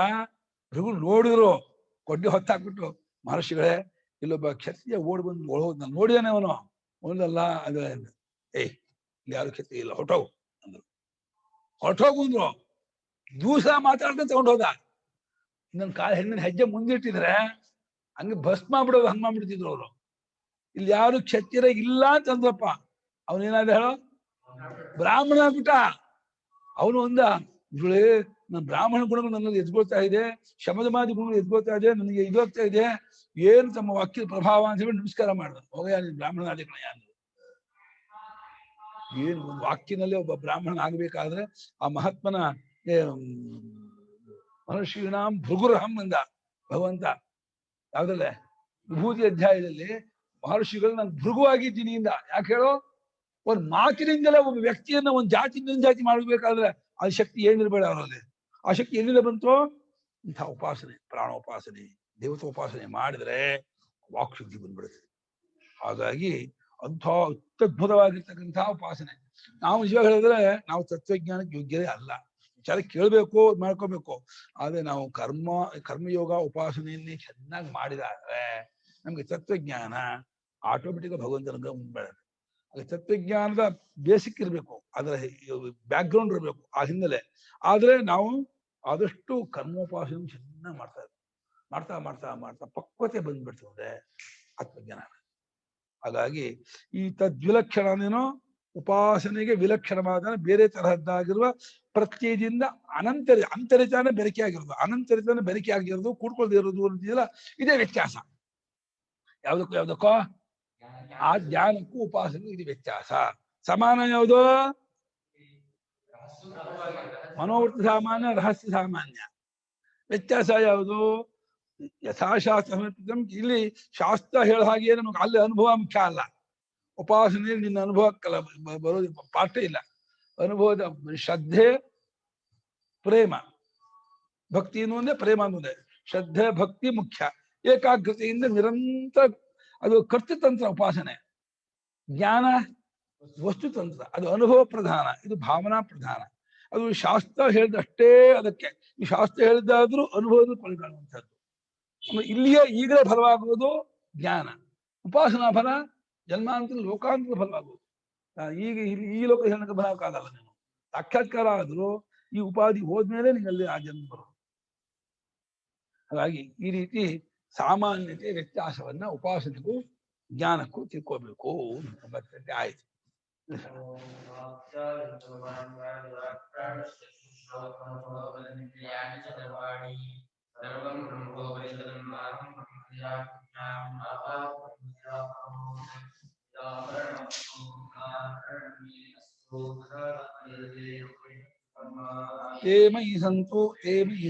ಭೃಗು ನೋಡಿದ್ರು, ಕೊಡ್ಲಿ ಹೊತ್ತಾಕ್ಬಿಟ್ಟು, ಮಹರ್ಷಿಗಳೇ ಇಲ್ಲೊಬ್ಬ ಕ್ಷತ್ರಿಯ ಓಡ್ ಬಂದು ಒಳಗೋದ್, ನಾನು ನೋಡಿದಾನೆ ಅವನು ಒಂದಲ್ಲ ಅದ. ಇಲ್ಲಿ ಯಾರು ಕ್ಷತ್ರಿಯ ಇಲ್ಲ, ಹೊಟ್ಟೋಗು ಅಂದ್ರು. ಹೊಟ್ಟೋಗು ಅಂದ್ರು. ದಿವಸ ಮಾತಾಡ್ಕೊಂಡು ತಗೊಂಡು ಹೋದ. ಇನ್ನೊಂದು ಕಾಲ ಹೆಣ್ಣಿನ ಹೆಜ್ಜೆ ಮುಂದಿಟ್ಟಿದ್ರೆ ಹಂಗೆ ಭಸ್ಮ ಬಿಡೋದು, ಹಂಗ ಮಾಡ್ಬಿಡ್ತಿದ್ರು ಅವರು. ಇಲ್ಲಿ ಯಾರು ಕ್ಷತ್ರಿಯ ಇಲ್ಲ ಅಂತಂದ್ರಪ್ಪ. ಅವನೇನಾದ ಹೇಳೋ, ಬ್ರಾಹ್ಮಣ ಆಗ್ಬಿಟ್ಟ. ಅವನು ಒಂದ ಇವಳೇ ನನ್ನ ಬ್ರಾಹ್ಮಣ ಗುಣಗಳು ನನ್ನಲ್ಲಿ ಎದ್ಕೊಳ್ತಾ ಇದೆ, ಶಮದಮಾದಿ ಗುಣಗಳು ಎದ್ಕೊಳ್ತಾ ಇದೆ, ನನಗೆ ಇದಾಗ್ತಾ ಇದೆ, ಏನು ತಮ್ಮ ವಾಕ್ಯದ ಪ್ರಭಾವ ಅಂತ ಹೇಳಿ ನಮಸ್ಕಾರ ಮಾಡಿದ. ಹೋಗಯ್ಯ ನೀನು ಬ್ರಾಹ್ಮಣನಾದಿಗಳಯ್ಯ ಅಂದ್ರು. ಏನು ಒಂದು ವಾಕ್ಯನಲ್ಲಿ ಒಬ್ಬ ಬ್ರಾಹ್ಮಣ ಆಗ್ಬೇಕಾದ್ರೆ ಆ ಮಹಾತ್ಮನ ಮಹರ್ಷೀಣಾಂ ಭೃಗುರಹಂ ಅಂದ ಭಗವಂತ. ಯಾವ್ದಲ್ಲೇ ವಿಭೂತಿ ಅಧ್ಯಾಯದಲ್ಲಿ ಮಹರ್ಷಿಗಳು ನಾನು ಭೃಗು ಆಗಿದ್ದೀನಿ ಇಂದ. ಯಾಕೆ ಹೇಳೋ, ಒಂದು ಮಾತಿನಿಂದಲೇ ಒಬ್ಬ ವ್ಯಕ್ತಿಯನ್ನ ಒಂದು ಜಾತಿಯಿಂದ ಜಾತಿ ಮಾಡಬೇಕಾದ್ರೆ ಆ ಶಕ್ತಿ ಏನಿರ್ಬೇಡ ಅವರಲ್ಲಿ. ಆ ಶಕ್ತಿ ಎಲ್ಲಿಂದ ಬಂತು? ಇಂಥ ಉಪಾಸನೆ, ಪ್ರಾಣೋಪಾಸನೆ, ದೇವತೋಪಾಸನೆ ಮಾಡಿದ್ರೆ ವಾಕ್ಶುದ್ಧಿ ಬಂದ್ಬಿಡುತ್ತೆ. ಹಾಗಾಗಿ ಅಂಥ ಅತ್ಯದ್ಭುತವಾಗಿರ್ತಕ್ಕಂಥ ಉಪಾಸನೆ. ನಾವು ನಿಜ ಹೇಳಿದ್ರೆ ನಾವು ತತ್ವಜ್ಞಾನಕ್ಕೆ ಯೋಗ್ಯರೇ ಅಲ್ಲ. ವಿಚಾರ ಕೇಳಬೇಕು, ಮಾಡ್ಕೋಬೇಕು. ಆದ್ರೆ ನಾವು ಕರ್ಮಯೋಗ ಉಪಾಸನೆಯನ್ನೇ ಚೆನ್ನಾಗಿ ಮಾಡಿದಾದ್ರೆ ನಮ್ಗೆ ತತ್ವಜ್ಞಾನ ಆಟೋಮೆಟಿಕ್ ಭಗವಂತನಿಗೆ ಮುಂಬರುತ್ತೆ. ಅದು ತತ್ವಜ್ಞಾನದ ಬೇಸಿಕ್ ಇರಬೇಕು, ಅದರ ಬ್ಯಾಕ್ ಗ್ರೌಂಡ್ ಇರಬೇಕು, ಆ ಹಿನ್ನೆಲೆ. ಆದ್ರೆ ನಾವು ಆದಷ್ಟು ಕರ್ಮೋಪಾಸನೆ ಚೆನ್ನಾಗಿ ಮಾಡ್ತಾ ಮಾಡ್ತಾ ಮಾಡ್ತಾ ಪಕ್ವತೆ ಬಂದ್ಬಿಡ್ತದೆ ಆತ್ಮಜ್ಞಾನ. ಹಾಗಾಗಿ ಈ ತದ್ವಿಲಕ್ಷಣನೇನೋ ಉಪಾಸನೆಗೆ ವಿಲಕ್ಷಣವಾದ ಬೇರೆ ತರಹದ್ದಾಗಿರುವ ಪ್ರತ್ಯಯದಿಂದ ಅಂತರಿತಾನೆ ಬೆರಕೆ ಆಗಿರೋದು, ಅನಂತರಿತಾನೆ ಬೆರಕೆ ಆಗಿರೋದು, ಕೂಡ್ಕೊಳ್ದೇ ಇರೋದು ಅಂತಿದೆಯಲ್ಲ, ಇದೇ ವ್ಯತ್ಯಾಸ. ಯಾವ್ದಕ್ಕೋ ಆ ಜ್ಞಾನಕ್ಕೂ ಉಪಾಸನೆಗೂ ಇದು ವ್ಯತ್ಯಾಸ. ಸಮಾನ ಯಾವುದು? ಮನೋವೃತ್ತಿ ಸಾಮಾನ್ಯ, ರಹಸ್ಯ ಸಾಮಾನ್ಯ. ವ್ಯತ್ಯಾಸ ಯಾವುದು? ಯಥಾಶಾಸ್ತ್ರ ಸಮರ್ಪಿತಂ. ಇಲ್ಲಿ ಶಾಸ್ತ್ರ ಹೇಳ ಹಾಗೆ ನಮಗೆ ಅಲ್ಲಿ ಅನುಭವ ಮುಖ್ಯ ಅಲ್ಲ. ಉಪಾಸನೆಯಲ್ಲಿ ನಿನ್ನ ಅನುಭವಕ್ಕಲ್ಲ ಬರೋದು, ಪಾಠ ಇಲ್ಲ. ಅನುಭವದ ಶ್ರದ್ಧೆ, ಪ್ರೇಮ, ಭಕ್ತಿ ಅನ್ನೋದೇ, ಪ್ರೇಮ ಅನ್ನೋದೇ. ಶ್ರದ್ಧೆ ಭಕ್ತಿ ಮುಖ್ಯ. ಏಕಾಗ್ರತೆಯಿಂದ ನಿರಂತರ ಅದು ಕರ್ತೃತಂತ್ರ ಉಪಾಸನೆ. ಜ್ಞಾನ ವಸ್ತುತಂತ್ರ, ಅದು ಅನುಭವ ಪ್ರಧಾನ, ಇದು ಭಾವನಾ ಪ್ರಧಾನ. ಅದು ಶಾಸ್ತ್ರ ಹೇಳಿದಷ್ಟೇ ಅದಕ್ಕೆ. ಈ ಶಾಸ್ತ್ರ ಹೇಳಿದಾದ್ರೂ ಅನುಭವದ ಕೊಳಗಾಣುವಂಥದ್ದು. ಇಲ್ಲಿಯೇ ಈಗಲೇ ಫಲವಾಗುವುದು ಜ್ಞಾನ. ಉಪಾಸನಾ ಫಲ ಜನ್ಮಾಂತರ ಲೋಕಾಂತರ ಫಲವಾಗುವುದು. ಈಗ ಈ ಲೋಕ ಜನಕ್ಕೆ ಬರೋಕ್ಕಾಗಲ್ಲ. ನೀನು ಸಾಕ್ಷಾತ್ಕಾರ ಆದ್ರೂ ಈ ಉಪಾಧಿ ಹೋದ್ಮೇಲೆ ನಿನ್ನಲ್ಲಿ ಆ ಜನ್ಮ ಬರೋದು. ಹಾಗಾಗಿ ಈ ರೀತಿ ಸಾಮಾನ್ಯತೆ ವ್ಯತ್ಯಾಸವನ್ನ ಉಪಾಸನೆಗೂ ಜ್ಞಾನಕ್ಕೂ ತಿಳ್ಕೋಬೇಕು. ಮತ್ತೆ ಆಯ್ತು. ते मयि सन्तु ते मयि